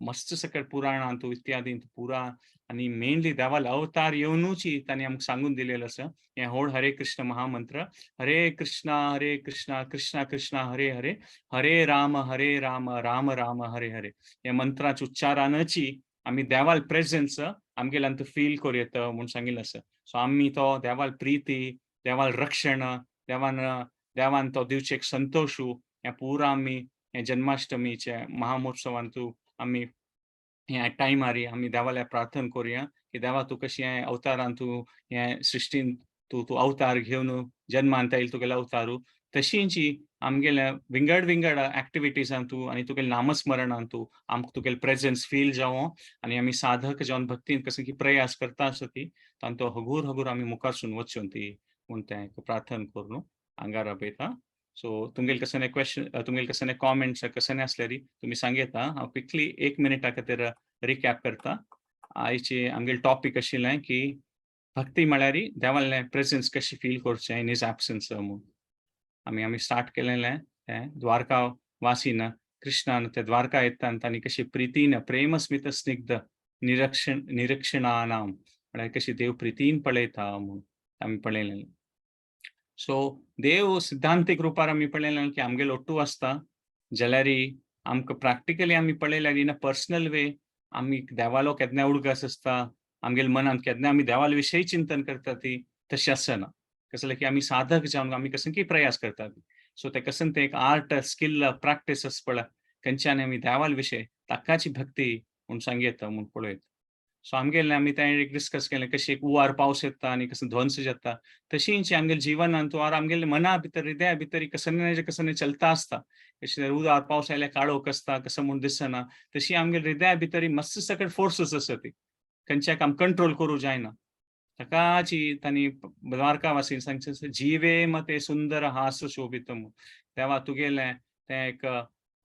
Speaker 1: मस्त सकट पुराणांतू इत्यादींत पुरा आनी मेनली देवाल अवतार येवनूच तांणी आमकां सांगून दिलेलो आसा हें व्हड हरे कृष्ण महामंत्र हरे कृष्णा कृष्णा कृष्णा हरे हरे हरे राम राम राम हरे हरे हे मंत्राच्या उच्चारानच आमी देवाल प्रेझन्स आमगेल्यांत फील करूं येता म्हूण सांगिल्लें आसा सो आमी तो देवाल प्रिती देवाल रक्षण देवान तो दिवचे एक संतोषू हे पुरा आमी हे जन्माष्टमीचे महामहोत्सवांतू आमी ह्या टायमार आमी देवाल्या प्रार्थना करुया की देवा तूं कशी हे अवतारान तूं हे सृश्टीन तूं अवतार घेवन जन्मांत आयिल्लो तुगेलो अवतारू तशींच आमगेल्या विंगड विंगड एक्टिविटीजांतू आनी तुगेल्या नामस्मरणांतू आमकां तुगेलो प्रेझन्स फील जावं आनी आमी साधक जावन भक्तीन कशें की प्रयास करता आसता ती तांतो हगूर हगूर आमी मुखार सून वचून ती म्हूण तें प्रार्थना करून आंगार आपयता सो तुमगेले कसले क्वेश्चन तुमगेले कसले कॉमेंट्स कसले आसल्यार तुमी सांगेता हांव क्विकली 1 मिनिटा खातीर रिकॅप करता आयचे आमगेले टॉपिक आशिल्लें की भक्ती म्हळ्यार देवालें प्रेझन्स कशें फील करचें इन हिज एब्सन्स म्हूण आमी स्टार्ट केलेलें तें द्वारका वासीन कृष्णान ते द्वारका येता आनी तांणी कशी प्रितीन प्रेमस्मित स्निग्ध निरीक्षणानां म्हळ्यार कशी देव प्रितीन पळयता म्हूण आमी पळयलें सो देव सिद्धांतीक रुपार आमी पळयलें की आमगेलो ओट्टू आसता जाल्यार आमकां प्रॅक्टिकली आमी पळयल्यार इन अ पर्सनल वे आमी देवालो केन्ना उडगस आसता आमगेल्या मनांत केन्ना आमी देवाल विशयी चिंतन करता ती तशें आसना कसलें की आमी साधक जावन आमी कशें की प्रयास करतात सो ते कसन ते एक आर्ट स्किल प्रॅक्टीस आसा पळय खंयच्यान आमी देवाल विशय ताकाची भक्ती म्हूण सांगयता म्हूण पळयत सो आमगेलें आमी तें डिस्कस केलें कशें एक हुंवार पावस येता आनी कसो ध्वंस जाता तशींच आमगेल्या जिवनांत वा आमगेल्या मना भितर हृदया भितर कसं चलता आसता कशें उदार पावस आयल्यार काळोख आसता कसो म्हूण दिसना तशी आमगेल्या हृदया भितर मस्त सकट फोर्सस आसा ती खंयच्याक आम कंट्रोल करूं जायना. सकाळची तांणी द्वारकावासीन सांगचे जिवे मते सुंदर हास शोभितम. देवा तुगेलें तें एक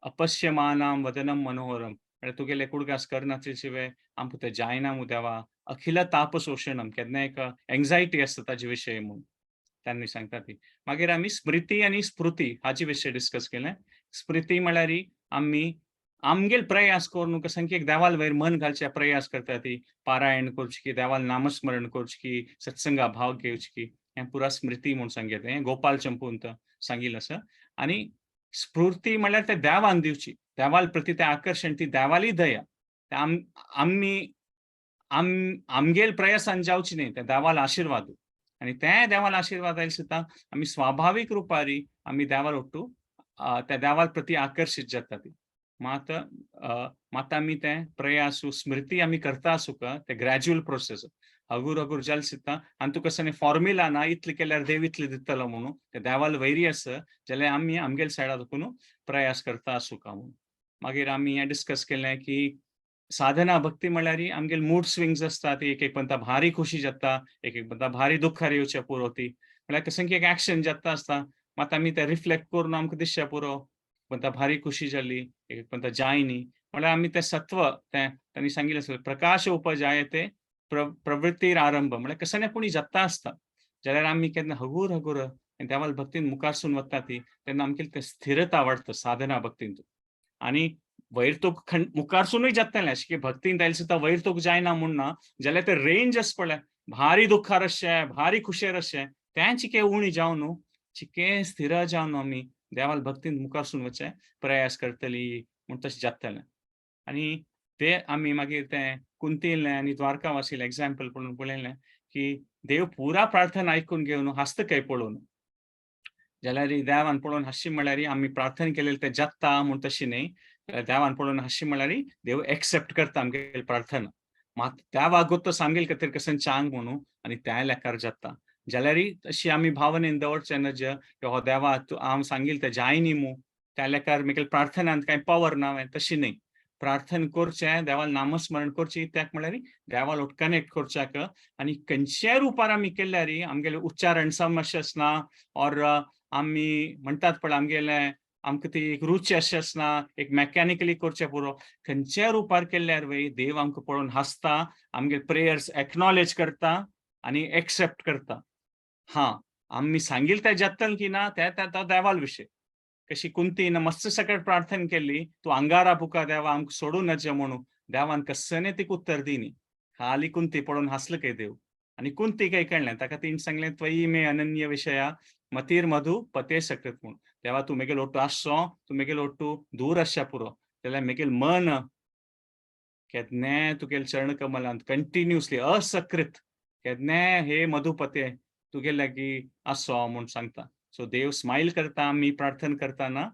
Speaker 1: अपश्यमानां वदनम मनोहरम. म्हळ्यार तुगेले कुडकास करनाचे शिवाय आमकां तें जायना मू देवा. अखिल ताप सोशणम केन्ना एक एंग्जायटी आसता ताजे विशयी म्हूण त्यांनी सांगता ती. मागीर आमी स्मृती आनी स्फृती हाचे विशयी डिस्कस केलें. स्मृती म्हळ्यार आमी आमगेल प्रयास करून कसं एक देवाल वयर मन घालचे प्रयास करता ती पारायण करची की देवाल नामस्मरण करची की सत्संगा भाग घेवची की हें पुरा स्मृती म्हूण सांगता हें गोपाल चंपून सांगिल्लें आसा. आनी स्फूर्ती म्हळ्यार ते देवान दिवची देवाल प्रती तें आकर्शण ती देवाली दया ते आमी आमगेल प्रयासान जावची न्ही ते देवाल आशिर्वाद आनी ते देवाल आशिर्वाद आयले सुद्दां आमी स्वाभावीक रुपारी आमी देवाल ओट्टू त्या देवाल प्रती आकर्शीत जाता ती. मात आमी तें प्रयास स्मृती आमी करता सुका ते ग्रॅज्युअल प्रोसेस हगूर हगूर जालें सुद्दां आनी तुका कसं फॉर्म्युला ना इतलें केल्यार देव इतलें दितलो म्हणून ते देवाल वैरी आसा जाल्यार आमी आमगेल सायडा देखून प्रयास करता सुका म्हणून. मागीर आमी हें डिस्कस केलें की साधना भक्ती म्हळ्यार आमगेल मूड स्विंग्स आसतात एक एक पंता भारी खुशी जाता एक एक पंता भारी दुख्खार येवचे पुरो ती म्हळ्यार कसं एक एक्शन जाता आसता मात आमी ते रिफ्लेक्ट करून आमकां दिसचे पुरो पंता भारी खुशी जाली एक एक पंता जाय न्ही म्हळ्यार आमी तें सत्व तें तांणी सांगिल्लें आसलें प्रकाश उपजायते प्रवृत्तीर आरंभ म्हळ्यार कसं कोणी जाता आसता जाल्यार आमी केन्ना हगूर हगूर देवाल भक्तीन मुखारसून वता ती तेन्ना आमगेली तें स्थिरता वाडटा साधना भक्तीन आनी वयर तुक मुखारसूनय जातलें अशें की भक्तीन जायले सुद्दां वयर तुक जायना म्हूण ना जाल्यार ते रेंज आसा पळय भारी दुख्खार अशें भारी खुशेर अशें तें चिके उणी जावन न्हू चिके स्थिर जावन आमी देवाल भक्तीन मुखारसून वचचे प्रयास करतली म्हूण तशें जातलें. आनी ते आमी मागीर तें कुंतिल्लें आनी द्वारकावासीलें एग्जाम्पल पळोवन पळयलें की देव पुरा प्रार्थना आयकून घेवन हांसता काय पळोवन जाल्यार देवान पळोवन हांसची म्हळ्यार आमी प्रार्थना केलेली तें जाता म्हूण तशी न्ही देवान पळोवन हांसची म्हळ्यार देव एक्सेप्ट करता आमगेली प्रार्थना मात त्या वागोत आमगेले खातीर कसन चांग म्हणून आनी त्या लेकार जाता जाल्यार तशी आमी भावनेन दवरचे नज हो देवा हांव सांगिल्लें तें जाय न्ही मू त्या लेकार म्हगेली प्रार्थनांत कांय पावर ना तशी न्ही प्रार्थना करचें देवाल नामस्मरण करचें त्याक म्हळ्यार देवाल कनेक्ट करच्याक आनी खंयच्याय रुपार आमी केल्यार आमगेले उच्चारण समस्या आसना ऑर आमी म्हणटात पळय आमगेले आमकां ती एक रुची अशी आसना एक मॅकॅनिकली करचें पुरो खंयच्याय रुपार केल्यार वय देव आमकां पळोवन हांसता आमगे प्रेयर्स एक्नॉलेज करता आनी एक्सेप्ट करता. हां आमी सांगिल्लें तें जातलें की ना तो देवाल विशय कशी कुंतीन मस्त सकट प्रार्थना केली तूं आंगारा बुका देवा आमकां सोडूं नज म्हणून देवान कसने तिका उत्तर दिनी खाली कुंती पळोवन हांसलो काय देव आनी कुंती काय कळ्ळें ताका तिणें सांगलें त्वयी मे अनन्य विशया मतीर मधु पते सकत म्हूण देवा तूं म्हगेलो ओट्टू आसचो तूं म्हगेलो ओट्टू दूर आसच्या पुरो जाल्यार म्हगेलें मन केन्ने तुगेले चरण कमलांत कंटिन्युअसली असकृत केन्ने हे मधुपते तुगे लागीं आसो म्हूण सांगता. सो देव स्माईल करता आमी प्रार्थना करतना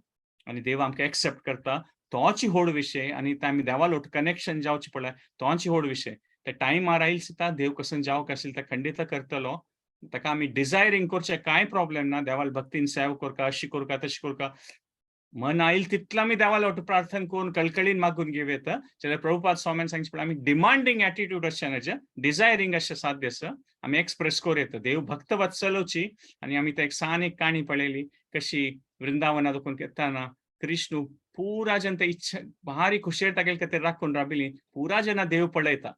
Speaker 1: आनी देव आमकां एक्सेप्ट करता तोची व्हड विशय आनी आमी देवा लोट कनेक्शन जावचें पळय तोची व्हड विशय ते टायमार आयले सुद्दां देव कसं जावंक आशिल्लें तें खंडीत करतलो ताका आमी डिझायरींग करचें कांय प्रॉब्लेम ना देवाल भक्तीन सेवा करता अशी करता तशी करता मन आयले तितलो आमी देवाल लोट प्रार्थना करून कळकळीन मागून घेवं जाल्यार प्रभुपाद स्वामीन सांगचे आमी डिमांडींग एटिट्यूड अशें नज डिझायरींग अशें साध्य आसा आमी एक्सप्रेस करूं येता देव भक्त वत्सलोची आनी आमी ते एक सान एक काणी पळयली कशी वृंदावनात देखून येताना कृष्ण पुरा जन ते इच्छा भारी खुशेर तागेले खातीर राखून राबिली पुरा जना देव पळयता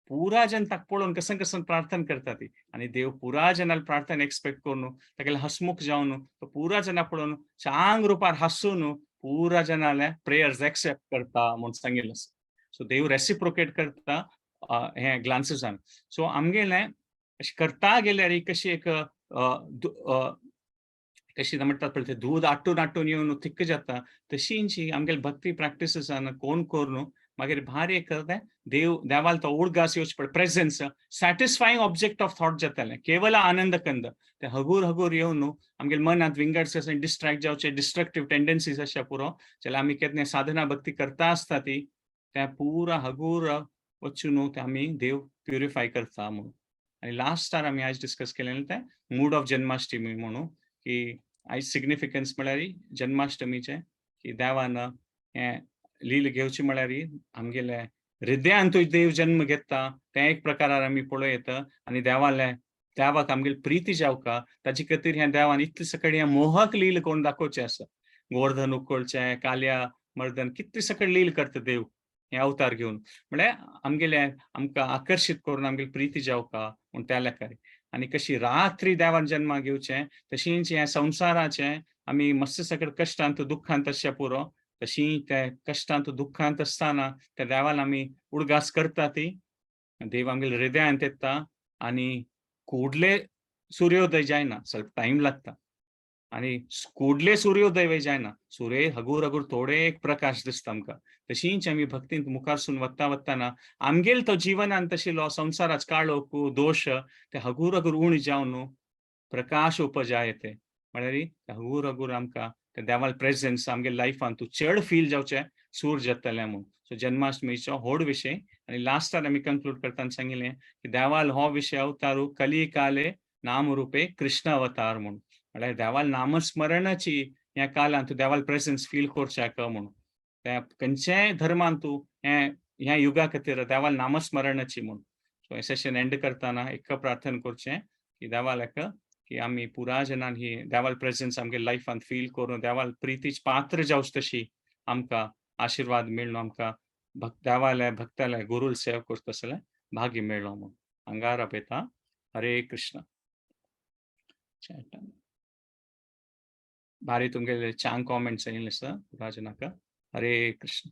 Speaker 1: पुरा जन ताका पळोवन कसन कसन प्रार्थना करता ती आनी देव पुरा जनाल प्रार्थना एक्सपेक्ट करून तागेले हसमुख जावन तो पुरा जना पळोवन चांग रुपार हांसून पुरा जनाले प्रेयर्स एक्सेप्ट करता म्हूण सांगिल्लें आसा. सो देव रेसिप्रोकेट करता हे ग्लान्सेसान सो आमगेलें अशें करता गेल्यार कशी एक कशी म्हणटात पळय ते दूद आट्टून आट्टून येवन थिक्क जाता तशींची आमगेली भक्ती प्रॅक्टिसीसान कोण करून मागीर भायर एक करता देव देवाल तो उडगास येवचे पळय presence satisfying object of thought जातालें केवल आनंद कंद ते हगूर हगूर येवन न्हू आमगेल्या मनांत विंगड्स आसा डिस्ट्रॅक्ट जावचे डिस्ट्रक्टीव टेंडन्सीज अशा पुरो जाल्यार आमी केन्ना साधना भक्ती करता आसता ती त्या पुरा हगूर वचून ते आमी देव प्युरिफाय करता म्हणून आनी लास्टार आमी आयज डिस्कस केलेलें तें मूड ऑफ जन्माष्टमी म्हणून की आयज सिग्निफिकन्स म्हळ्यार जन्माष्टमीचें की देवान हें लील घेवची म्हळ्यार आमगेले हृदयान तो देव जन्म घेता ते एक प्रकारान आमी पळोव येता आनी देवाक आमगेली प्रीती जावका ताचे खातीर ह्या देवान इतले सकयल ह्या मोहक लील कोण दाखोवचे आसा. गोवर्धन उखोळचें, काल्या मर्दन कितले सकयल लील करता देव हे अवतार घेवन. म्हळ्यार आमगेले आमकां आकर्शीत करून आमगेली प्रीती जावका म्हूण त्या लेकार. आनी कशी रात्री देवान जन्माक येवचें तशींच ह्या संवसाराचें आमी मातशे सकयल कश्टांत दुख्खांत आसचे पुरो तशीं ते कश्टांत दुख्खांत आसतना त्या देवान आमी उडगास करता ती देव आमगेल्या हृदयांत येता आनी कुडले सूर्योदय जायना, ಸ್ವಲ್ಪ टायम लागता. आनी कुडले सूर्योदय जायना. सुर्य हगूर हगूर थोडे एक प्रकाश दिसता आमकां. तशींच आमी भक्तींत मुखारसून वतना आमगेल तो जिवनांत आशिल्लो संवसाराचो काळोख दोश ते हगूर हगूर उणी जावन प्रकाश उपजायते. म्हळ्यार हगूर हगूर आमकां त्या देवाल प्रेझेन्स आमगे लायफान तूं चड फील जावचें सूर जातलें म्हूण. सो जन्माष्टमीचो व्हड विशय आनी लास्टार आमी कन्क्लूड करतना सांगिल्लें की देवाल हो विशय अवतारू कली काले नामरूपे कृष्ण अवतार म्हूण. म्हळ्यार देवाल नामस्मरणाची ह्या काळांत देवाल प्रेझेन्स फील करचें म्हूण. त्या खंयच्याय धर्मान तूं ह्या युगा खातीर देवाल नामस्मरणाची म्हूण. सो हें सेशन एंड करतना एक प्रार्थना करचें की देवाल की आमी पुराय जनान ही देवाल प्रेझेन्स आमगे लायफान फील करून देवाल प्रितीची पात्र जावच तशी आमकां आशिर्वाद मेळ्ळो आमकां देवाले भक्ताले गुरूल सेवा करता तसले भाग्य मेळ्ळो म्हूण. अंगार आपयता हरे कृष्ण. भारी तुमगे छान कॉमेंट्स येयल्ले आसा पुराय जनाक. हरे कृष्ण.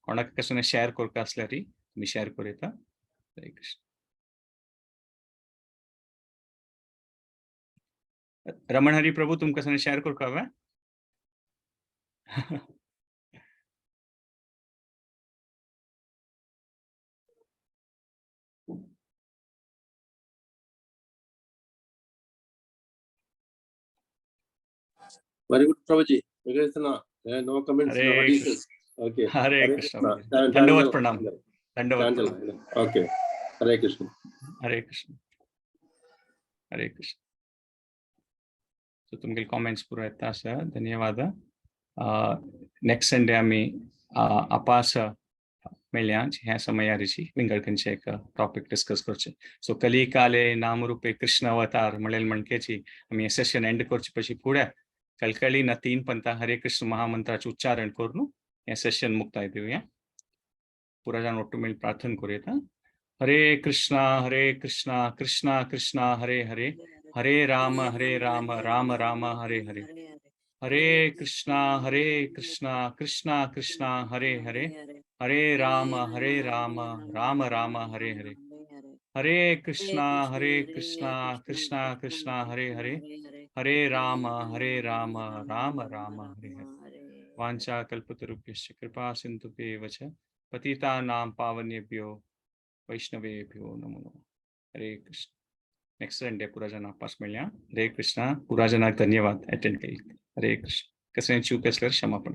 Speaker 1: कोणाक कसं शेअर करता आसल्यार तुमी शेअर करूं येता. हरे कृष्ण. रमण हरी प्रभू तुमकां कसं शेअर करूं हवे?
Speaker 2: Very good, Prabhuji. No comments, no
Speaker 1: हरे
Speaker 2: additions.
Speaker 1: कृष्ण.
Speaker 2: Okay.
Speaker 1: हरे कृष्ण.
Speaker 2: Krishna.
Speaker 1: दंडवत प्रणाम. दंडवत
Speaker 2: Candle.
Speaker 1: प्रणाम.
Speaker 2: Okay. Hare Krishna.
Speaker 1: हरे कृष्ण. हरे कृष्ण. सो तुमगे कॉमेंट्स पुरो येता आसा. धन्यवाद. नेक्स्ट संडे आमी अपास मेळ्या ह्या समयारीची विंगडकनचे एक टॉपिक डिस्कस करचे. सो कली काले नामरूपे कृष्ण अवतार म्हणलें म्हणकेची आमी हे सेशन एंड करचे पयलीं फुडें कलकली ना 3 पंथा हरे कृष्ण महामंत्राचे उच्चारण करून हे सेशन मुक्ताय दिवया. पुराय जाण ಒಟ್ಟು मेळून प्रार्थना करूया. हरे कृष्णा कृष्णा कृष्णा हरे हरे हरे राम राम राम हरे हरे हरे कृष्णा कृष्णा कृष्णा हरे हरे हरे राम राम राम हरे हरे हरे कृष्णा कृष्णा कृष्णा हरे हरे हरे राम राम राम हरे हरे वाञ्छा कल्पतरुभ्यश्च कृपा सिन्धुभ्येव च पतितानां पावनेभ्यो वैष्णवेभ्यो नमो नमः. हरे कृष्ण. नेक्स्ट संडे पुरा जनाक पास मेळ्या. हरे कृष्णा. पुरा जनाक धन्यवाद अटेंड केली. हरे कृष्ण. कसं चूक असल्यार क्षमा पण.